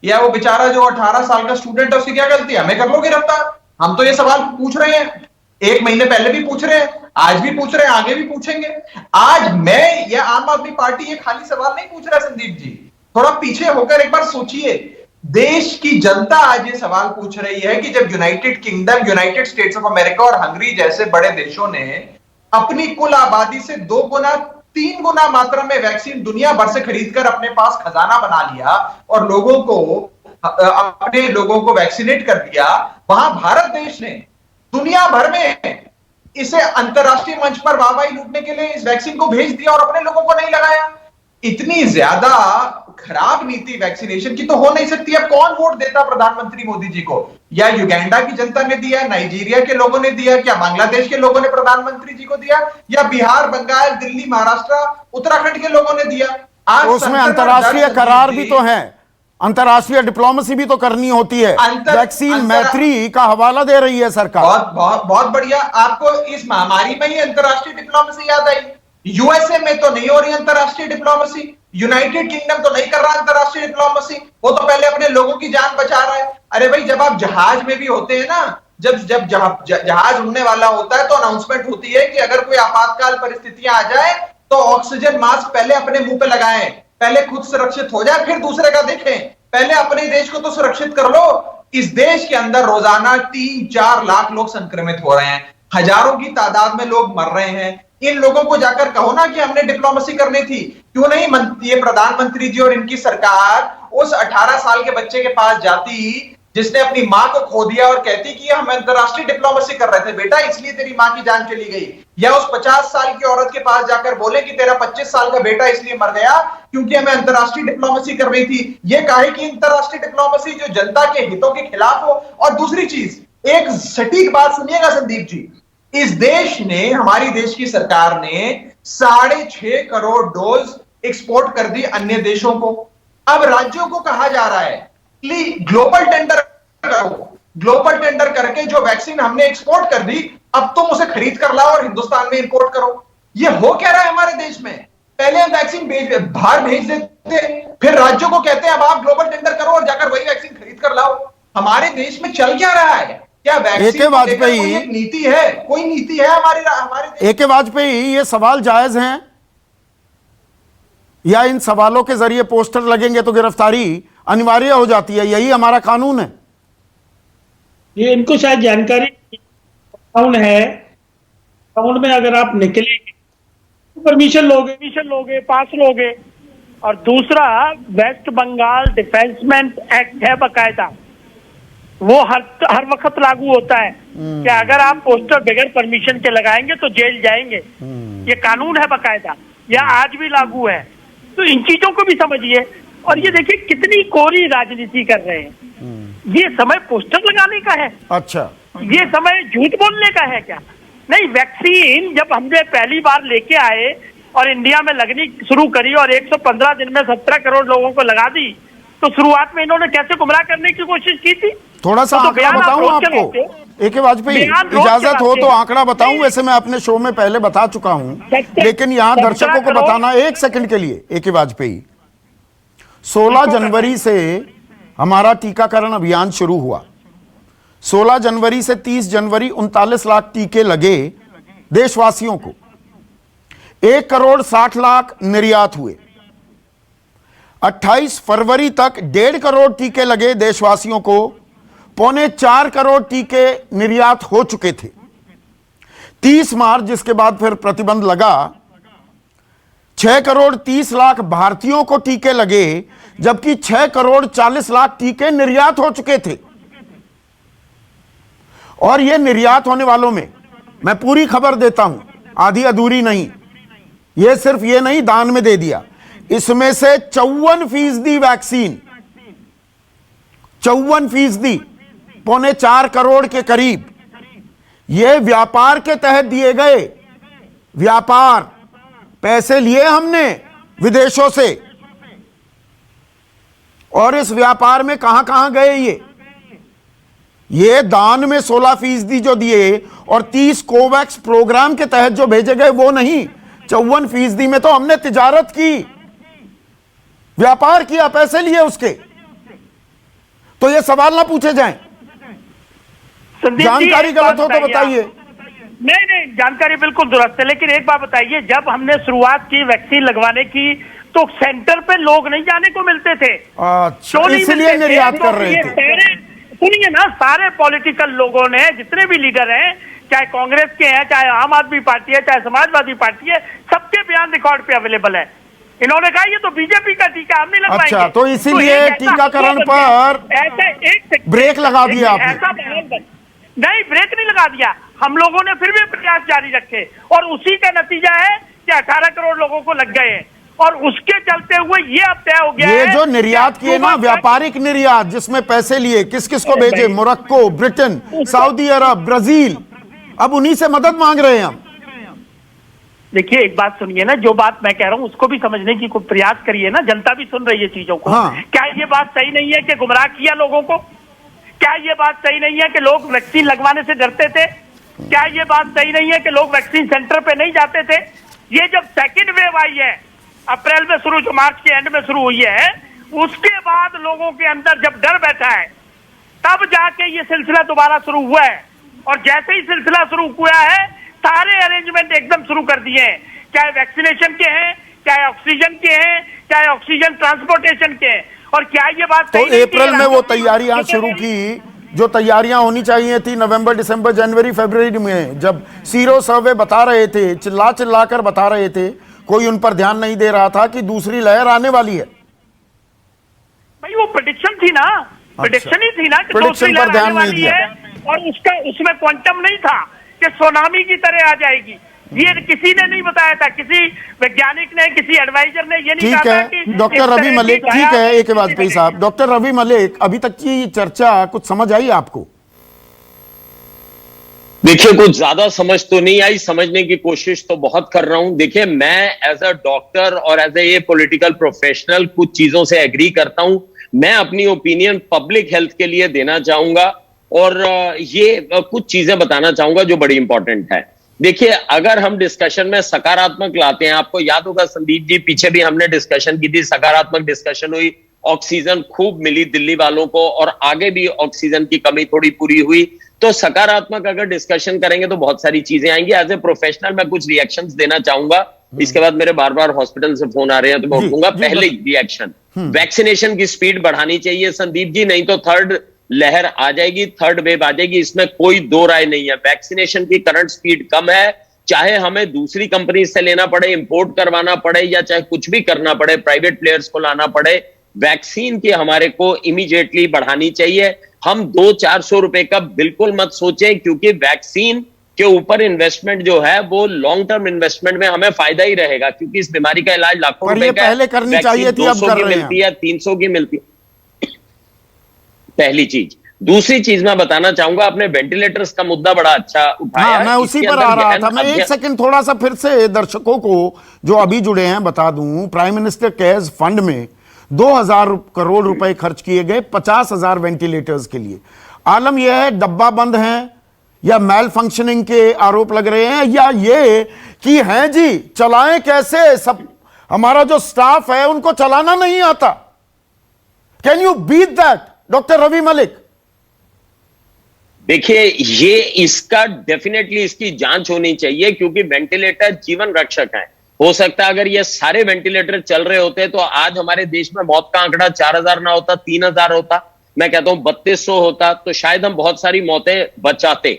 S7: या वो बेचारा जो 18 साल का स्टूडेंट है उसकी क्या गलती है, हमें कर लो गिरफ्तार। हम तो ये सवाल पूछ रहे हैं, 1 महीने पहले भी पूछ रहे हैं, आज भी पूछ रहे हैं, आगे भी पूछेंगे। आज मैं या आम आदमी पार्टी ये खाली सवाल नहीं पूछ रहा संदीप जी, थोड़ा पीछे होकर एक बार सोचिए। देश की जनता आज ये सवाल पूछ रही है कि जब United kingdom, United states of America और हंगरी जैसे बड़े देशों ने अपनी कुल आबादी से 2 गुना 3 गुना मात्रा में वैक्सीन दुनिया भर से खरीदकर अपने पास खजाना बना लिया और लोगों को, अपने लोगों को वैक्सीनेट कर दिया, वहां भारत देश ने दुनिया भर में इसे अंतरराष्ट्रीय मंच पर वाहवाही लूटने के लिए इस वैक्सीन को भेज दिया और अपने लोगों को नहीं लगाया। इतनी ज्यादा खराब नीति वैक्सीनेशन की तो हो नहीं सकती। अब कौन वोट देता प्रधानमंत्री मोदी जी को? या युगांडा की जनता ने दिया, नाइजीरिया के लोगों ने दिया, क्या बांग्लादेश के लोगों ने प्रधानमंत्री जी को दिया, या बिहार, बंगाल, दिल्ली, महाराष्ट्र, उत्तराखंड के लोगों ने दिया? आज
S2: तो उसमें अंतर्राष्ट्रीय करार भी तो है, अंतर्राष्ट्रीय डिप्लोमेसी भी तो करनी होती है। वैक्सीन मैत्री का हवाला दे रही है सरकार।
S7: बहुत बढ़िया। आपको इस महामारी में ही अंतर्राष्ट्रीय डिप्लोमेसी याद आई? यूएसए में तो नहीं हो रही अंतर्राष्ट्रीय डिप्लोमेसी, यूनाइटेड किंगडम तो नहीं कर रहा अंतरराष्ट्रीय डिप्लोमेसी, वो तो पहले अपने लोगों की जान बचा रहा है। अरे भाई, जब आप जहाज में भी होते हैं ना, जब जहाज उड़ने वाला होता है तो अनाउंसमेंट होती है कि अगर कोई आपातकाल परिस्थितियां आ जाए तो ऑक्सीजन मास्क पहले अपने मुंह पे लगाएं, पहले खुद सुरक्षित हो जाए फिर दूसरे का देखें, पहले अपने देश को तो सुरक्षित कर लो। इस देश के अंदर रोजाना 3-4 लाख लोग संक्रमित हो रहे हैं, हजारों की तादाद में लोग मर रहे हैं। इन लोगों को जाकर कहो ना कि हमने डिप्लोमेसी करनी थी। क्यों नहीं ये प्रधानमंत्री जी और इनकी सरकार उस 18 साल के बच्चे के पास जाती जिसने अपनी मां को खो दिया और कहती कि हम अंतरराष्ट्रीय डिप्लोमेसी कर रहे थे, बेटा इसलिए तेरी मां की जान चली गई। या उस 50 साल की औरत के पास जाकर बोले कि तेरा 25 साल का बेटा इसलिए मर गया क्योंकि हमें अंतरराष्ट्रीय डिप्लोमेसी करनी थी। ये काहे की अंतरराष्ट्रीय डिप्लोमेसी जो जनता के हितों के खिलाफ हो। और दूसरी चीज, एक सटीक बात सुनिएगा संदीप जी, इस देश ने, हमारी देश की सरकार ने 6.5 करोड़ डोज एक्सपोर्ट कर दी अन्य देशों को। अब राज्यों को कहा जा रहा है ग्लोबल टेंडर करो, ग्लोबल टेंडर करके जो वैक्सीन हमने एक्सपोर्ट कर दी अब तुम उसे खरीद कर लाओ और हिंदुस्तान में इंपोर्ट करो। ये हो क्या रहा है हमारे देश में? पहले हम वैक्सीन बाहर भेज देते, फिर राज्यों को कहते हैं अब आप ग्लोबल टेंडर करो और जाकर वही वैक्सीन खरीद कर लाओ। हमारे देश में चल क्या रहा है? क्या वैक्सीन को लेकर कोई एक नीति है? कोई नीति है हमारे
S2: ए.के. वाजपेयी, ये सवाल जायज हैं या इन सवालों के जरिए पोस्टर लगेंगे तो गिरफ्तारी अनिवार्य हो जाती है? यही हमारा कानून है।
S8: ये इनको शायद जानकारी कानून है, कानून में अगर आप निकले परमिशन लोगे पास लोगे। और दूसरा, वेस्ट बंगाल डिफेंसमेंट एक्ट है बकायदा, वो हर वक्त लागू होता है कि अगर आप पोस्टर बगैर परमिशन के लगाएंगे तो जेल जाएंगे। ये कानून है बकायदा, या आज भी लागू है। तो इन चीजों को भी समझिए। और ये देखिए कितनी कोरी राजनीति कर रहे हैं। ये समय पोस्टर लगाने का है? अच्छा, ये समय झूठ बोलने का है क्या? नहीं, वैक्सीन जब हमने पहली बार लेके आए और इंडिया में लगनी शुरू करी और 115 दिन में 17 करोड़ लोगों को लगा दी, तो शुरुआत में इन्होंने कैसे गुमराह करने की कोशिश की थी?
S2: थोड़ा सा आंकड़ा बताऊं आपको ए.के. वाजपेयी, इजाजत हो तो आंकड़ा बताऊं? वैसे मैं अपने शो में पहले बता चुका हूं, लेकिन यहां दर्शकों को बताना 1 सेकंड के लिए। ए.के. वाजपेयी, 16 जनवरी से हमारा टीकाकरण अभियान शुरू हुआ। 16 जनवरी से 30 जनवरी 39 लाख टीके लगे देशवासियों को। 1 करोड़ 60 लाख निर्यात हुए। 28 फरवरी तक 1.5 करोड़ टीके लगे देशवासियों को। 3.25 करोड़ टीके निर्यात हो चुके थे। 30 मार्च, जिसके बाद फिर प्रतिबंध लगा, 6 करोड़ 30 लाख भारतीयों को टीके लगे, जबकि 6 करोड़ 40 लाख टीके निर्यात हो चुके थे। और ये निर्यात होने वालों में मैं पूरी खबर देता हूं, आधी अधूरी नहीं। ये सिर्फ ये नहीं दान में दे दिया, इसमें से 54% वैक्सीन, 54%, 3.25 करोड़ के करीब, ये व्यापार के तहत दिए गए। व्यापार, पैसे लिए हमने विदेशों से, और इस व्यापार में कहां कहां गए ये दान में 16% जो दिए और 30 कोवैक्स प्रोग्राम के तहत जो भेजे गए वो नहीं। 54% में तो हमने तिजारत की, व्यापार किया, पैसे लिए उसके। तो ये सवाल ना पूछे जाएं। जानकारी गलत हो तो बताइए।
S8: नहीं, जानकारी बिल्कुल दुरुस्त है, लेकिन एक बात बताइए, जब हमने शुरुआत की वैक्सीन लगवाने की तो सेंटर पे लोग नहीं जाने को मिलते थे।
S2: अच्छा, इसलिए निर्यात कर रहे थे।
S8: सुनिए ना, सारे पॉलिटिकल लोगों ने, जितने भी लीडर हैं, चाहे कांग्रेस के हैं, चाहे आम आदमी पार्टी है, चाहे समाजवादी पार्टी है, सबके बयान रिकॉर्ड पे अवेलेबल है। इन्होंने कहा ये तो बीजेपी का टीका, हम नहीं लगवाएंगे।
S2: अच्छा, तो इसीलिए टीकाकरण पर
S8: ऐसे
S2: ब्रेक लगा दिया आपने?
S8: ऐसा नहीं, ब्रेक नहीं लगा दिया, हम लोगों ने फिर भी प्रयास जारी रखे और उसी का नतीजा है कि 18 करोड़ लोगों को लग गए हैं। और उसके चलते हुए ये अब तय हो गया है,
S2: ये जो निर्यात किए ना, व्यापारिक निर्यात, जिसमें पैसे लिए, किस किस को भेजे? मोरक्को, ब्रिटेन, सऊदी अरब, ब्राजील, अब उन्हीं से मदद मांग रहे हैं हम।
S8: देखिए, एक बात सुनिए ना, जो बात मैं कह रहा हूं उसको भी समझने की कोई प्रयास करिए ना, जनता भी सुन रही है चीजों को। क्या ये बात सही नहीं है कि गुमराह किया लोगों को? क्या ये बात सही नहीं है कि लोग वैक्सीन लगवाने से डरते थे? क्या ये बात सही नहीं है कि लोग वैक्सीन सेंटर पे नहीं जाते थे? ये जब सेकेंड वेव आई है, अप्रैल में शुरू, जो मार्च के एंड में शुरू हुई है, उसके बाद लोगों के अंदर जब डर बैठा है तब जाके ये सिलसिला दोबारा शुरू हुआ है। और जैसे ही सिलसिला शुरू हुआ है सारे अरेंजमेंट एकदम शुरू कर दिए हैं, चाहे वैक्सीनेशन के हैं, चाहे ऑक्सीजन के हैं, चाहे ऑक्सीजन ट्रांसपोर्टेशन के हैं। और क्या ये बात
S2: तो
S8: सही नहीं
S2: अप्रैल
S8: कि
S2: में वो तैयारियां शुरू की जो तैयारियां होनी चाहिए थी नवंबर, दिसंबर, जनवरी, फरवरी में, जब सीरो सर्वे बता रहे थे, चिल्ला चिल्ला कर बता रहे थे, कोई उन पर ध्यान नहीं दे रहा था कि दूसरी लहर आने वाली है।
S8: भाई वो प्रेडिक्शन थी ना, प्रेडिक्शन ही थी ना कि
S2: प्रेडिक्शन
S8: दूसरी
S2: पर
S8: लहर
S2: ध्यान
S8: आने
S2: नहीं
S8: वाली
S2: दिया।
S8: है। और उसमें क्वांटम नहीं था कि सुनामी की तरह आ जाएगी। ये किसी ने नहीं बताया था, किसी वैज्ञानिक ने, किसी एडवाइजर ने ये नहीं
S2: ठीक
S8: कहा था कि
S2: है डॉक्टर
S8: इस
S2: रवि
S8: तरह
S2: मलिक,
S8: की
S2: ठीक है,
S8: भयावह
S2: एक वाजपेयी साहब, डॉक्टर रवि मलिक, अभी तक की चर्चा कुछ समझ आई आपको?
S9: देखिए कुछ ज्यादा समझ तो नहीं आई, समझने की कोशिश तो बहुत कर रहा हूं। देखिए मैं एज अ डॉक्टर और एज ए पॉलिटिकल प्रोफेशनल कुछ चीजों से एग्री करता हूं। मैं अपनी ओपिनियन पब्लिक हेल्थ के लिए देना चाहूंगा और ये कुछ चीजें बताना चाहूंगा जो बड़ी इंपॉर्टेंट है। देखिए अगर हम डिस्कशन में सकारात्मक लाते हैं, आपको याद होगा संदीप जी, पीछे भी हमने डिस्कशन की थी, सकारात्मक डिस्कशन हुई, ऑक्सीजन खूब मिली दिल्ली वालों को और आगे भी ऑक्सीजन की कमी थोड़ी पूरी हुई। तो सकारात्मक अगर डिस्कशन करेंगे तो बहुत सारी चीजें आएंगी। एज ए प्रोफेशनल मैं कुछ रिएक्शंस देना चाहूंगा, इसके बाद मेरे बार बार हॉस्पिटल से फोन आ रहे हैं तो मैं उठूंगा। पहले रिएक्शन, वैक्सीनेशन की स्पीड बढ़ानी चाहिए संदीप जी, नहीं तो थर्ड लहर आ जाएगी, थर्ड वेव आ जाएगी, इसमें कोई दो राय नहीं है। वैक्सीनेशन की करंट स्पीड कम है, चाहे हमें दूसरी कंपनी से लेना पड़े, इंपोर्ट करवाना पड़े या चाहे कुछ भी करना पड़े, प्राइवेट प्लेयर्स को लाना पड़े, वैक्सीन की हमारे को इमीडिएटली बढ़ानी चाहिए। हम 200-400 रुपए का बिल्कुल मत सोचें, क्योंकि वैक्सीन के ऊपर इन्वेस्टमेंट जो है वो लॉन्ग टर्म इन्वेस्टमेंट में हमें फायदा ही रहेगा, क्योंकि इस बीमारी का इलाज लाखों
S2: पर
S9: रुपए
S2: ये
S9: का है।
S2: पहले करनी
S9: वैक्सीन
S2: चाहिए थी, अब
S9: 200
S2: कर
S9: की
S2: रहे हैं।
S9: मिलती है, 300 की मिलती है, पहली चीज। दूसरी चीज मैं बताना चाहूंगा, आपने वेंटिलेटर्स का मुद्दा बड़ा अच्छा उठाया।
S2: हाँ, मैं उसी पर आ रहा था। मैं एक सेकंड थोड़ा सा फिर से दर्शकों को जो अभी जुड़े हैं बता दूं, प्राइम मिनिस्टर केयर्स फंड में 2000 करोड़ रुपए खर्च किए गए 50,000 वेंटिलेटर्स के लिए। आलम यह है डब्बा बंद हैं या मैल फंक्शनिंग के आरोप लग रहे हैं, या ये कि हैं जी चलाएं कैसे, सब हमारा जो स्टाफ है उनको चलाना नहीं आता। Can you beat that doctor Ravi Malik?
S9: देखिए ये इसका डेफिनेटली इसकी जांच होनी चाहिए, क्योंकि वेंटिलेटर जीवन रक्षक है। हो सकता है अगर ये सारे वेंटिलेटर चल रहे होते तो आज हमारे देश में मौत का आंकड़ा 4000 ना होता, 3000 होता, मैं कहता हूं 3200 होता, तो शायद हम बहुत सारी मौतें बचाते।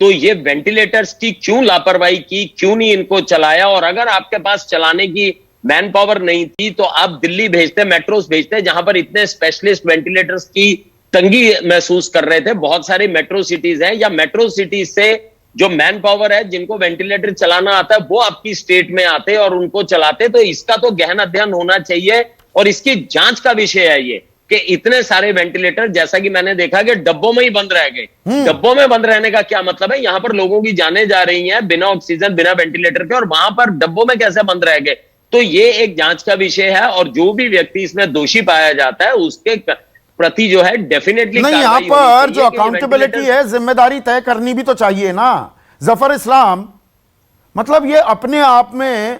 S9: तो ये वेंटिलेटर्स की क्यों लापरवाही की, क्यों नहीं इनको चलाया? और अगर आपके पास चलाने की मैन पावर नहीं थी तो आप दिल्ली भेजते, मेट्रोस भेजते, जहां पर इतने स्पेशलिस्ट वेंटिलेटर्स की तंगी महसूस कर रहे थे। बहुत सारी मेट्रो सिटीज हैं या मेट्रो सिटीज से जो मैन पावर है, जिनको वेंटिलेटर चलाना आता है, वो आपकी स्टेट में आते और उनको चलाते। तो इसका तो गहन अध्ययन होना चाहिए और इसकी जांच का विषय है ये कि इतने सारे वेंटिलेटर, जैसा कि मैंने देखा कि डब्बों में ही बंद रह गए। डब्बों में बंद रहने का क्या मतलब है? यहां पर लोगों की जानें जा रही हैं बिना ऑक्सीजन, बिना वेंटिलेटर के, और वहां पर डब्बों में कैसे बंद रह गए? तो ये एक जांच का विषय है और जो भी व्यक्ति इसमें दोषी पाया जाता है उसके प्रति जो है डेफिनेटली
S2: नहीं, यहां पर जो अकाउंटेबिलिटी है, जिम्मेदारी तय करनी भी तो चाहिए ना जफर इस्लाम। मतलब ये अपने आप में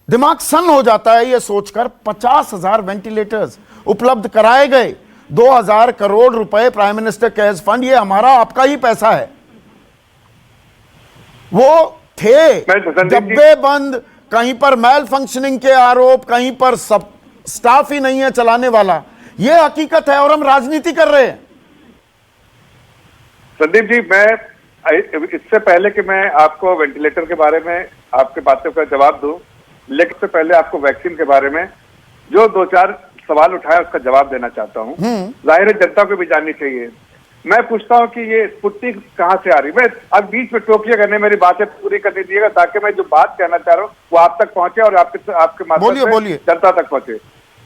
S2: दिमाग सन हो जाता है ये सोचकर 50,000 वेंटिलेटर्स उपलब्ध कराए गए, 2000 करोड़ रुपए प्राइम मिनिस्टर केयर्स फंड, ये हमारा आपका ही पैसा है। वो थे डब्बे बंद, कहीं पर मैल फंक्शनिंग के आरोप, कहीं पर सब स्टाफ ही नहीं है चलाने वाला। ये हकीकत है और हम राजनीति कर रहे हैं।
S4: संदीप जी, मैं इससे पहले कि मैं आपको वेंटिलेटर के बारे में आपके बातों का जवाब दूं, लेकिन इससे पहले आपको वैक्सीन के बारे में जो 2-4 सवाल उठाया उसका जवाब देना चाहता हूं। जाहिर है जनता को भी जाननी चाहिए। मैं पूछता हूं कि ये स्पुतनिक कहां से आ रही? मैं अब बीच में टोकिया करने, मेरी बातें पूरी करने दीजिएगा ताकि मैं जो बात कहना चाह रहा हूं वो आप तक पहुंचे और आपके माध्यम से जनता तक पहुंचे।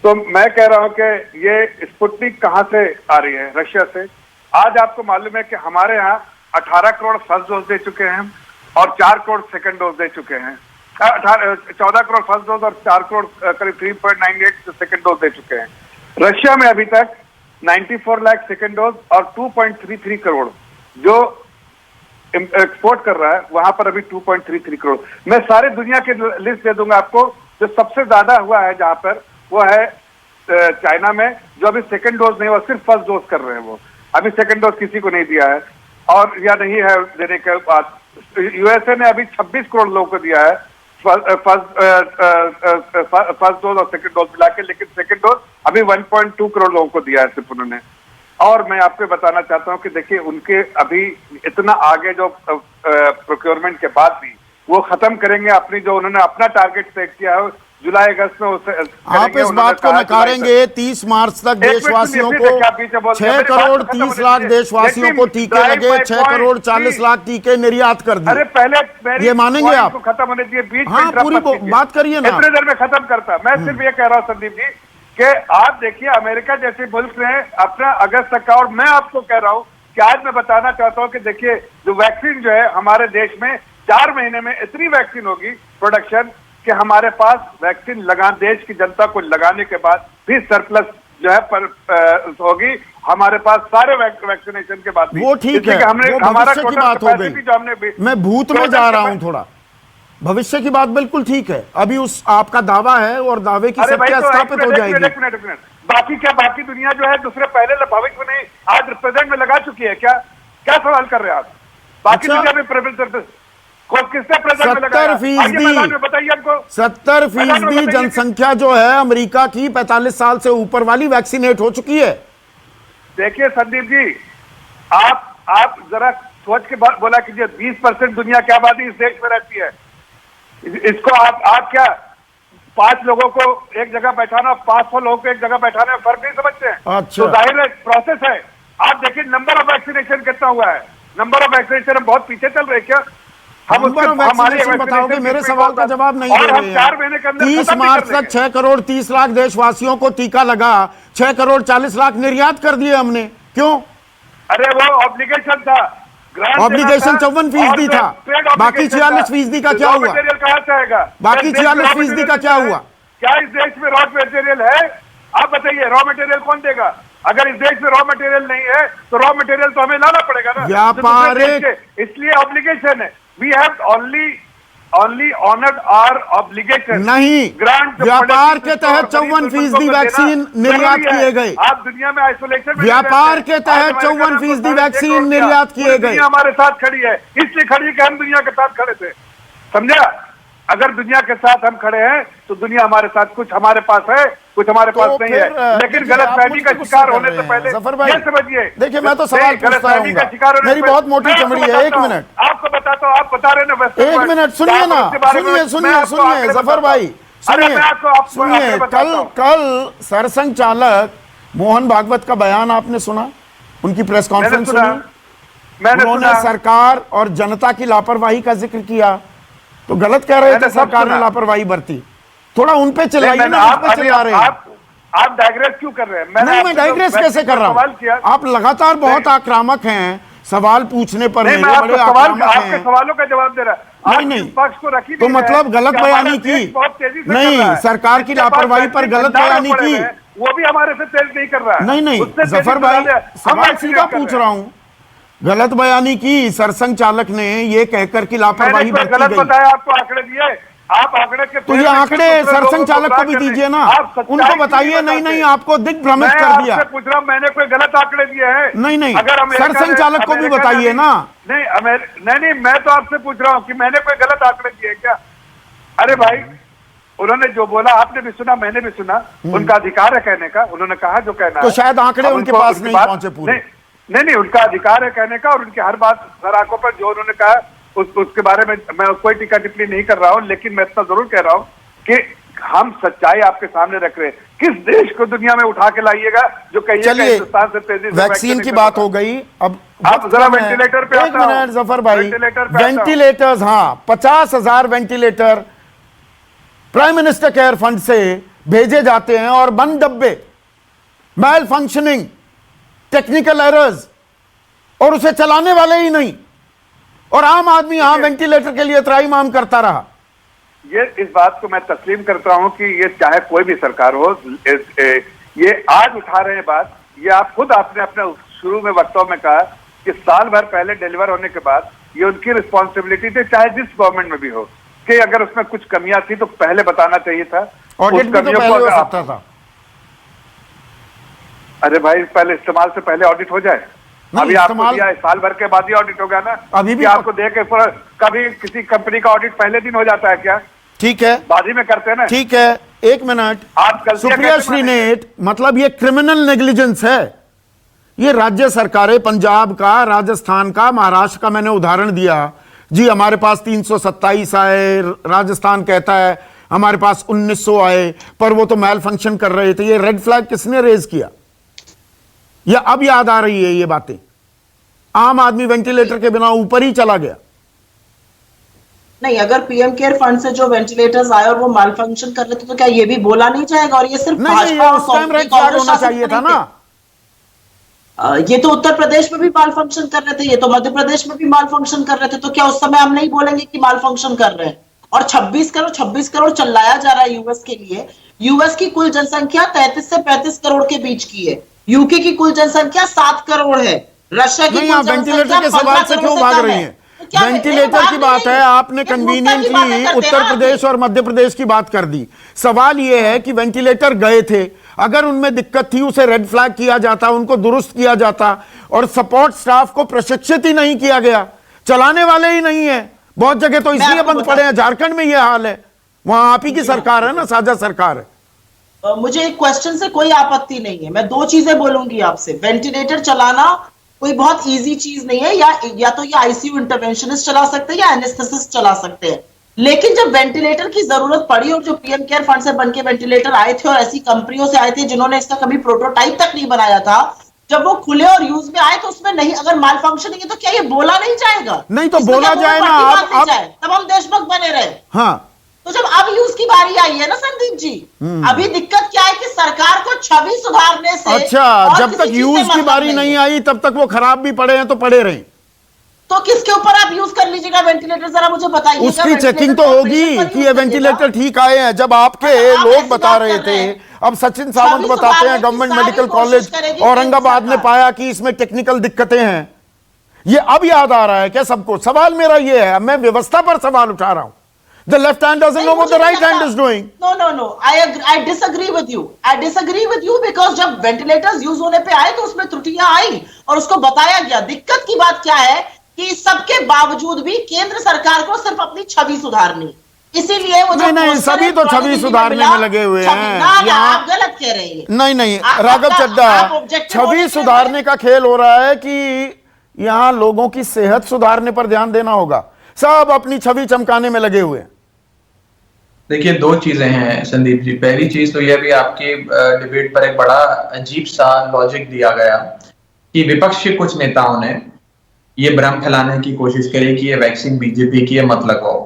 S4: तो मैं कह रहा हूं कि ये स्पुतनिक कहां से आ रही है? रशिया से। आज आपको मालूम है कि हमारे यहाँ 18 करोड़ फर्स्ट डोज दे चुके हैं और 4 करोड़ सेकंड डोज दे चुके हैं। 14 करोड़ फर्स्ट डोज और 4 करोड़ करीब 3.98 सेकंड डोज दे चुके हैं। रशिया में अभी तक 94 लाख सेकंड डोज और 2.33 करोड़ जो एक्सपोर्ट कर रहा है, वहां पर अभी 2.33 करोड़। मैं सारे दुनिया के लिस्ट दे दूंगा आपको, जो सबसे ज्यादा हुआ है जहां पर वो है चाइना में, जो अभी सेकंड डोज नहीं हुआ, सिर्फ फर्स्ट डोज कर रहे हैं वो, अभी सेकंड डोज किसी को नहीं दिया है और या नहीं है देने के बाद। यूएसए ने अभी 26 करोड़ लोगों को दिया है फर्स्ट डोज और सेकंड डोज मिला के, लेकिन सेकंड डोज अभी 1.2 करोड़ लोगों को दिया है सिर्फ उन्होंने। और मैं आपको बताना चाहता हूं कि देखिए उनके अभी इतना आगे जो प्रोक्योरमेंट के बाद भी वो खत्म करेंगे अपनी, जो उन्होंने अपना टारगेट सेट किया है जुलाई अगस्त में उसे
S2: आप इस बात को नकारेंगे 30 मार्च तक देशवासियों को 6 करोड़ 30 लाख देशवासियों को टीके लगे, 6 करोड़ 40 लाख टीके निर्यात कर दिए।
S4: अरे पहले
S2: ये मानेंगे आप?
S4: खत्म होने दिए बीच
S2: हाँ, पूरी बात करिए ना।
S4: इतने देर में खत्म करता। मैं सिर्फ ये कह रहा हूँ संदीप जी कि आप देखिए अमेरिका जैसे मुल्क ने अपना अगस्त तक का, और मैं आपको कह रहा हूँ कि आज मैं बताना चाहता हूँ कि देखिए जो वैक्सीन जो है हमारे देश में 4 महीने में इतनी वैक्सीन होगी प्रोडक्शन कि हमारे पास वैक्सीन देश की जनता को लगाने के बाद भी सरप्लस जो है होगी हमारे पास सारे वैक्सीनेशन के बाद भी।
S2: वो ठीक है,
S4: हमने
S2: वो
S4: हमारा
S2: भविष्य की बात हो गई।
S4: जो हमने
S2: मैं भूत में जा रहा हूं थोड़ा, भविष्य की बात बिल्कुल ठीक है, अभी उस आपका दावा है और दावे की सत्ता स्थापित हो जाएगी।
S4: एक मिनट बाकी क्या, बाकी दुनिया जो है दूसरे पहले भविष्य में नहीं आज प्रेजेंट में लगा चुकी है। क्या सवाल कर रहे हैं आप? बाकी दुनिया में किसने प्रेजेंट में लगाया?
S2: 70% जनसंख्या जो है अमेरिका की 45 साल से ऊपर वाली वैक्सीनेट हो चुकी है।
S4: देखिए संदीप जी, आप जरा सोच के बोला कीजिए, 20% दुनिया की आबादी इस देश में रहती है। इसको आप क्या 5 लोगों को एक जगह बैठाना, 500 लोगों को एक जगह बैठाने में फर्क नहीं समझते हैं?
S2: अच्छा।
S4: तो जाहिर है प्रोसेस है। आप देखिए नंबर ऑफ वैक्सीनेशन कितना हुआ है, नंबर ऑफ वैक्सीनेशन हम बहुत पीछे चल रहे क्या? हम
S2: बताओगे? मेरे सवाल का जवाब नहीं दे रहे हैं।
S4: 4 महीने के अंदर
S2: 30 मार्च तक 6 करोड़ 30 लाख देशवासियों को टीका लगा, 6 करोड़ 40 लाख निर्यात कर दिए हमने, क्यों?
S4: अरे वो ऑब्लिगेशन था,
S2: ऑब्लिगेशन 54% था, बाकी 46% का क्या हुआ?
S4: मटेरियल कहाँ से आएगा?
S2: बाकी 46% का क्या हुआ?
S4: क्या इस देश में रॉ मटेरियल है? आप बताइए, रॉ मटेरियल कौन देगा? अगर इस देश में रॉ मटेरियल नहीं है तो रॉ मटेरियल तो हमें लाना पड़ेगा ना,
S2: व्यापारिक।
S4: इसलिए ऑब्लिगेशन है। We have only honoured our obligation.
S2: नहीं, व्यापार के तहत 54% वैक्सीन निर्यात किए गए।
S4: आप दुनिया में आइसोलेशन में
S2: व्यापार के तहत 54% वैक्सीन निर्यात किए गए।
S4: हमारे साथ खड़ी है, इसलिए खड़ी है कि हम दुनिया के साथ खड़े थे, समझा? अगर दुनिया के साथ हम खड़े हैं तो दुनिया हमारे साथ, कुछ हमारे पास है कुछ हमारे पास नहीं है। लेकिन गलतफहमी का शिकार होने से पहले ये समझिए,
S2: देखिए मैं तो सवाल पूछता रहूंगा, मेरी बहुत मोटी चमड़ी है। 1 मिनट
S4: आपको बताता हूँ, आप बता रहे ना,
S2: 1 मिनट सुनिए ना, सुनिए जफर भाई, सुनिए। कल सरसंघचालक मोहन भागवत का बयान आपने सुना? उनकी प्रेस कॉन्फ्रेंस सुनी? उन्होंने सरकार और जनता की लापरवाही का जिक्र किया, तो गलत कह रहे थे सरकार ने लापरवाही बरती। थोड़ा उन पे चिल्लाइए ना, आप पे चिल्ला रहे हैं।
S4: आप डाइग्रेस क्यों कर रहे हैं?
S2: मैं डाइग्रेस कैसे कर रहा हूं? आप लगातार बहुत आक्रामक हैं, सवाल पूछने पर मेरे बड़े आक्रामक हैं।
S4: आपके सवालों का जवाब दे रहा है।
S2: नहीं
S4: पक्ष को रखी
S2: तो मतलब गलत बयानी की नहीं, सरकार की लापरवाही पर गलत बयानी की,
S4: वो भी हमारे से तेज नहीं कर रहा है।
S2: नहीं जफर भाई, सवाल सीधा पूछ रहा हूँ। गलत बयानी की सरसंघ चालक ने ये कहकर की लापरवाही बरती
S4: गलत बताया, आपको आंकड़े दिए, आप आंकड़े के
S2: तो ये आंकड़े सरसंघ चालक को भी दीजिए ना, उनको बताइए। नहीं आपको दिग्भ्रमित कर दिया।
S4: पूछ रहा हूं, मैंने कोई गलत आंकड़े दिए हैं?
S2: नहीं सरसंघ चालक को भी बताइए ना।
S4: नहीं मैं तो आपसे पूछ रहा हूं कि मैंने कोई गलत आंकड़े दिए क्या? अरे भाई, उन्होंने जो बोला आपने भी सुना, मैंने भी सुना, उनका अधिकार है कहने का, उन्होंने कहा जो कहना
S2: है। तो शायद आंकड़े उनके पास नहीं पहुंचे पूरे।
S4: नहीं उनका अधिकार है कहने का, और उनकी हर बात हर आंखों पर जो उन्होंने कहा उसके बारे में मैं कोई टीका टिप्पणी नहीं कर रहा हूं, लेकिन मैं इतना जरूर कह रहा हूं कि हम सच्चाई आपके सामने रख रहे हैं। किस देश को दुनिया में उठा के लाइएगा जो कहिएगा हिंदुस्तान से तेजी से
S2: वैक्सीन की बात हो गई। अब
S4: आप जरा वेंटिलेटर पे,
S2: 1 मिनट जफर भाई, वेंटिलेटर्स, हाँ 50,000 ventilator prime minister care fund से भेजे जाते हैं और बंद डब्बे, मैल फंक्शनिंग, टेक्निकल एरर्स, और उसे चलाने वाले ही नहीं, और आम आदमी यहां वेंटिलेटर के लिए त्राहीमाम करता रहा।
S4: ये इस बात को मैं तस्लीम करता हूं कि ये चाहे कोई भी सरकार हो, ये आज उठा रहे हैं बात। ये आप खुद आपने अपने शुरू में वक्तव्य में कहा कि साल भर पहले डिलीवर होने के बाद ये उनकी रिस्पॉन्सिबिलिटी थी, चाहे जिस गवर्नमेंट में भी हो। कि अगर उसमें कुछ कमियां थी तो पहले बताना चाहिए था।
S2: ऑडिट भी तो पहले हो सकता था।
S4: अरे भाई, पहले इस्तेमाल से पहले ऑडिट हो जाए। अभी आपको दिया है, साल भर के बाद ही ऑडिट होगा ना।
S2: अभी भी
S4: आपको दे के कभी किसी कंपनी का ऑडिट पहले दिन हो जाता है क्या?
S2: ठीक है,
S4: बाद ही में करते हैं ना।
S2: ठीक है, एक मिनट।
S4: आप
S2: सुप्रिया श्रीनेत, मतलब ये क्रिमिनल नेग्लिजेंस है। ये राज्य सरकारें, पंजाब का, राजस्थान का, महाराष्ट्र का मैंने उदाहरण दिया जी। हमारे पास 327 आए, राजस्थान कहता है हमारे पास 1900 आए, पर वो तो मैल फंक्शन कर रहे थे। ये रेड फ्लैग किसने रेज किया? या अब याद आ रही है ये बातें? आम आदमी वेंटिलेटर के बिना ऊपर ही चला गया।
S5: नहीं, अगर पीएम केयर फंड से जो वेंटिलेटर्स आए और वो माल फंक्शन कर रहे थे तो क्या ये भी बोला नहीं जाएगा? और ये सिर्फ भाजपा और
S2: कांग्रेस होना चाहिए था ना।
S5: ये तो उत्तर प्रदेश में भी माल फंक्शन कर रहे थे, ये तो मध्य प्रदेश में भी माल फंक्शन कर रहे थे, तो क्या उस समय हम नहीं बोलेंगे कि माल फंक्शन कर रहे हैं? और 26 करोड़ चिल्लाया जा रहा है यूएस के लिए। यूएस की कुल जनसंख्या 33 से 35 करोड़ के बीच की है। यूके की कुल जनसंख्या 7 करोड़ है। रशिया की कुल
S2: वेंटिलेटर के सवाल से क्यों भाग रही है? वेंटिलेटर की बात है, आपने कन्वीनियंटली उत्तर प्रदेश और मध्य प्रदेश की बात कर दी। सवाल यह है कि वेंटिलेटर गए थे, अगर उनमें दिक्कत थी उसे रेड फ्लैग किया जाता, उनको दुरुस्त किया जाता। और सपोर्ट स्टाफ को प्रशिक्षित ही नहीं किया गया, चलाने वाले ही नहीं है। बहुत जगह तो इसलिए बंद पड़े हैं। झारखंड में यह हाल है, वहां आप ही की सरकार है ना, साझा सरकार है।
S5: मुझे एक क्वेश्चन से कोई आपत्ति नहीं है। मैं 2 चीजें बोलूंगी आपसे। वेंटिलेटर चलाना कोई बहुत इजी चीज नहीं है। या तो ये आईसीयू इंटरवेंशनिस्ट चला सकते हैं या एनेस्थेसिस्ट चला सकते हैं। लेकिन जब वेंटिलेटर की जरूरत पड़ी और जो पीएम केयर फंड से बनके वेंटिलेटर आए थे और ऐसी कंपनियों से आए थे जिन्होंने इसका कभी प्रोटोटाइप तक नहीं बनाया था, जब वो खुले और यूज में आए तो उसमें नहीं, अगर माल फंक्शनिंग है तो क्या ये बोला नहीं जाएगा?
S2: नहीं तो बोला जाए ना, आप
S5: तब हम देशभक्त बने रहे।
S2: हाँ,
S5: तो जब अब यूज की बारी आई है ना संदीप जी, अभी दिक्कत क्या है कि सरकार को छवि सुधारने से,
S2: अच्छा, जब तक यूज की बारी नहीं आई तब तक वो खराब भी पड़े हैं तो पड़े रहे।
S5: तो किसके ऊपर आप यूज कर लीजिएगा वेंटिलेटर, जरा मुझे बताइए।
S2: उसकी चेकिंग तो होगी कि ये वेंटिलेटर ठीक आए हैं। जब आपके लोग बता रहे थे, अब सचिन सावंत बताते हैं गवर्नमेंट मेडिकल कॉलेज औरंगाबाद ने पाया कि इसमें टेक्निकल दिक्कतें हैं। ये अब याद आ रहा है क्या सबको? सवाल मेरा ये है, मैं व्यवस्था पर सवाल उठा रहा हूं। The left hand doesn't know what the right hand is doing.
S5: No. I disagree with you. I disagree with you because जब वेंटिलेटर्स यूज होने पे आए तो उसमें त्रुटियां आई और उसको बताया गया। दिक्कत की बात क्या है कि सबके बावजूद भी केंद्र सरकार को सिर्फ अपनी छवि सुधारनी, इसीलिए वो
S2: नहीं, सभी तो छवि सुधारने में लगे हुए हैं।
S5: आप गलत कह रहे हैं।
S2: नहीं, राघव चड्डा, छवि सुधारने का खेल हो रहा है कि यहां लोगों की सेहत सुधारने पर ध्यान देना होगा। सब अपनी छवि चमकाने में लगे हुए हैं।
S7: देखिए, 2 चीजें हैं संदीप जी। पहली चीज तो यह भी आपकी डिबेट पर एक बड़ा अजीब सा लॉजिक दिया गया कि विपक्ष के कुछ नेताओं ने ये भ्रम फैलाने की कोशिश करी कि ये वैक्सीन बीजेपी की है, मत लगाओ।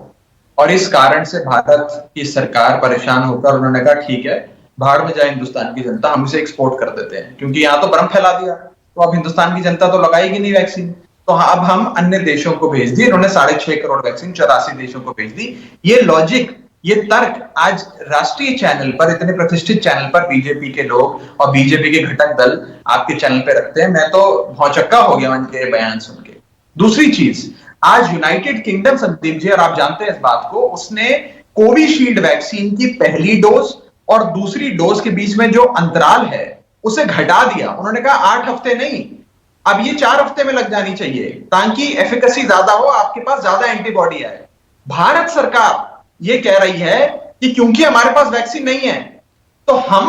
S7: और इस कारण से भारत की सरकार परेशान होकर उन्होंने कहा ठीक है, भाड़ में जाए हिंदुस्तान की जनता, हम इसे एक्सपोर्ट कर देते हैं, क्योंकि यहाँ तो भ्रम फैला दिया तो अब हिंदुस्तान की जनता तो लगाएगी नहीं वैक्सीन, तो अब हम अन्य देशों को भेज दी। इन्होंने 6.5 करोड़ वैक्सीन 84 देशों को भेज दी। ये लॉजिक, ये तर्क आज राष्ट्रीय चैनल पर, इतने प्रतिष्ठित चैनल पर बीजेपी के लोग और बीजेपी के घटक दल आपके चैनल पे रखते हैं। मैं तो भौचक्का हो गया उनके बयान सुन के। दूसरी चीज, आज यूनाइटेड किंगडम, संदीप जी और आप जानते हैं इस बात को, उसने कोविशील्ड वैक्सीन की पहली डोज और दूसरी डोज के बीच में जो अंतराल है उसे घटा दिया। उन्होंने कहा 8 हफ्ते नहीं, अब ये 4 हफ्ते में लग जानी चाहिए ताकि एफिकेसी ज्यादा हो, आपके पास ज्यादा एंटीबॉडी आए। भारत सरकार ये कह रही है कि क्योंकि हमारे पास वैक्सीन नहीं है तो हम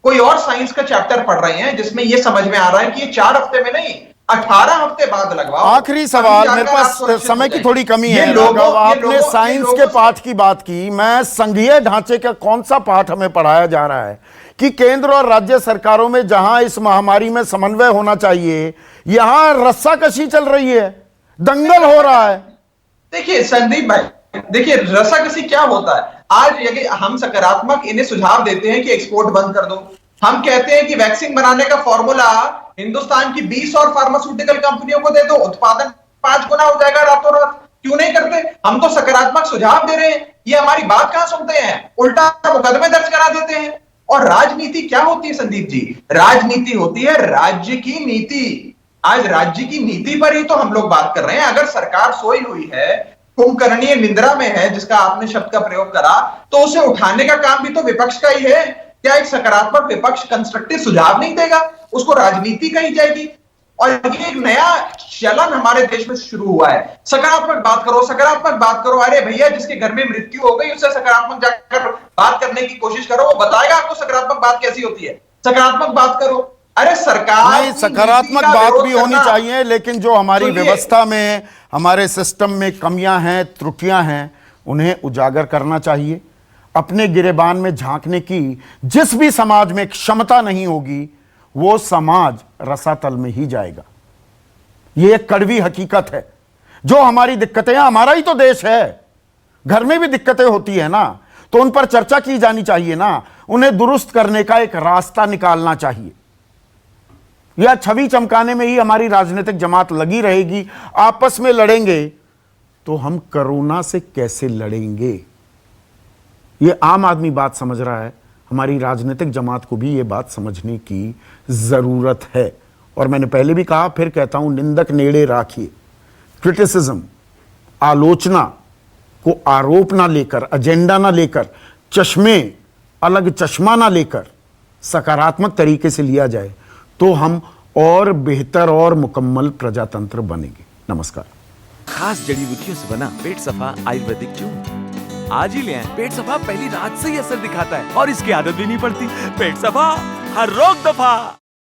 S7: कोई और साइंस का चैप्टर पढ़ रहे हैं जिसमें ये समझ में आ रहा है कि ये 4 हफ्ते में नहीं 18 हफ्ते बाद लगवाओ।
S2: आखिरी सवाल, मेरे पास समय की थोड़ी कमी है। आपने साइंस के पाठ की बात की, मैं संघीय ढांचे का कौन सा पाठ हमें पढ़ाया जा रहा है कि केंद्र और राज्य सरकारों में जहां इस महामारी में समन्वय होना चाहिए, यहां रस्साकशी चल रही है, दंगल हो रहा है।
S7: देखिए संदीप भाई, देखिए रस्साकशी क्या होता है। आज यदि हम सकारात्मक इन्हें सुझाव देते हैं कि एक्सपोर्ट बंद कर दो, हम कहते हैं कि वैक्सीन बनाने का फॉर्मूला हिंदुस्तान की 20 और फार्मास्यूटिकल कंपनियों को दे दो, उत्पादन 5 गुना हो जाएगा रातों रात। क्यों नहीं करते? हम तो सकारात्मक सुझाव दे रहे हैं, ये हमारी बात कहां सुनते हैं, उल्टा मुकदमे दर्ज करा देते हैं। और राजनीति क्या होती है संदीप जी? राजनीति होती है राज्य की नीति। आज राज्य की नीति पर ही तो हम लोग बात कर रहे हैं। अगर सरकार सोई हुई है कुंभकर्णीय निंद्रा में है, जिसका आपने शब्द का प्रयोग करा, तो उसे उठाने का काम भी तो विपक्ष का ही है। क्या एक सकारात्मक विपक्ष कंस्ट्रक्टिव सुझाव नहीं देगा? उसको राजनीति कही जाएगी। और ये एक नया चलन हमारे देश में शुरू हुआ है, सकारात्मक बात करो, सकारात्मक बात करो। अरे भैया, जिसके घर में मृत्यु हो गई उससे सकारात्मक जाकर बात करने की कोशिश करो, वो बताएगा आपको सकारात्मक बात कैसी होती है। सकारात्मक बात करो। अरे सरकार
S2: नहीं, सकारात्मक बात भी होनी चाहिए, लेकिन जो हमारी व्यवस्था में, हमारे सिस्टम में कमियां हैं, त्रुटियां हैं, उन्हें उजागर करना चाहिए। अपने गिरेबान में झांकने की जिस भी समाज में क्षमता नहीं होगी, वो समाज रसातल में ही जाएगा। ये एक कड़वी हकीकत है। जो हमारी दिक्कतें, हमारा ही तो देश है, घर में भी दिक्कतें होती है ना, तो उन पर चर्चा की जानी चाहिए ना, उन्हें दुरुस्त करने का एक रास्ता निकालना चाहिए। या छवि चमकाने में ही हमारी राजनीतिक जमात लगी रहेगी, आपस में लड़ेंगे, तो हम कोरोना से कैसे लड़ेंगे? ये आम आदमी बात समझ रहा है, हमारी राजनीतिक जमात को भी ये बात समझने की जरूरत है। और मैंने पहले भी कहा, फिर कहता हूं, निंदक नेड़े राखिए। क्रिटिसिज्म, आलोचना को आरोप ना लेकर, एजेंडा ना लेकर, अलग चश्मा ना लेकर सकारात्मक तरीके से लिया जाए, तो हम और बेहतर और मुकम्मल प्रजातंत्र बनेंगे। नमस्कार।
S10: खास जड़ी बूटियों से बना पेट सफा आयुर्वेदिक चूर्ण आज ही ले आएं। पेट सफा पहली रात से ही असर दिखाता है और इसकी आदत भी नहीं पड़ती। पेट सफा, हर रोग दफा।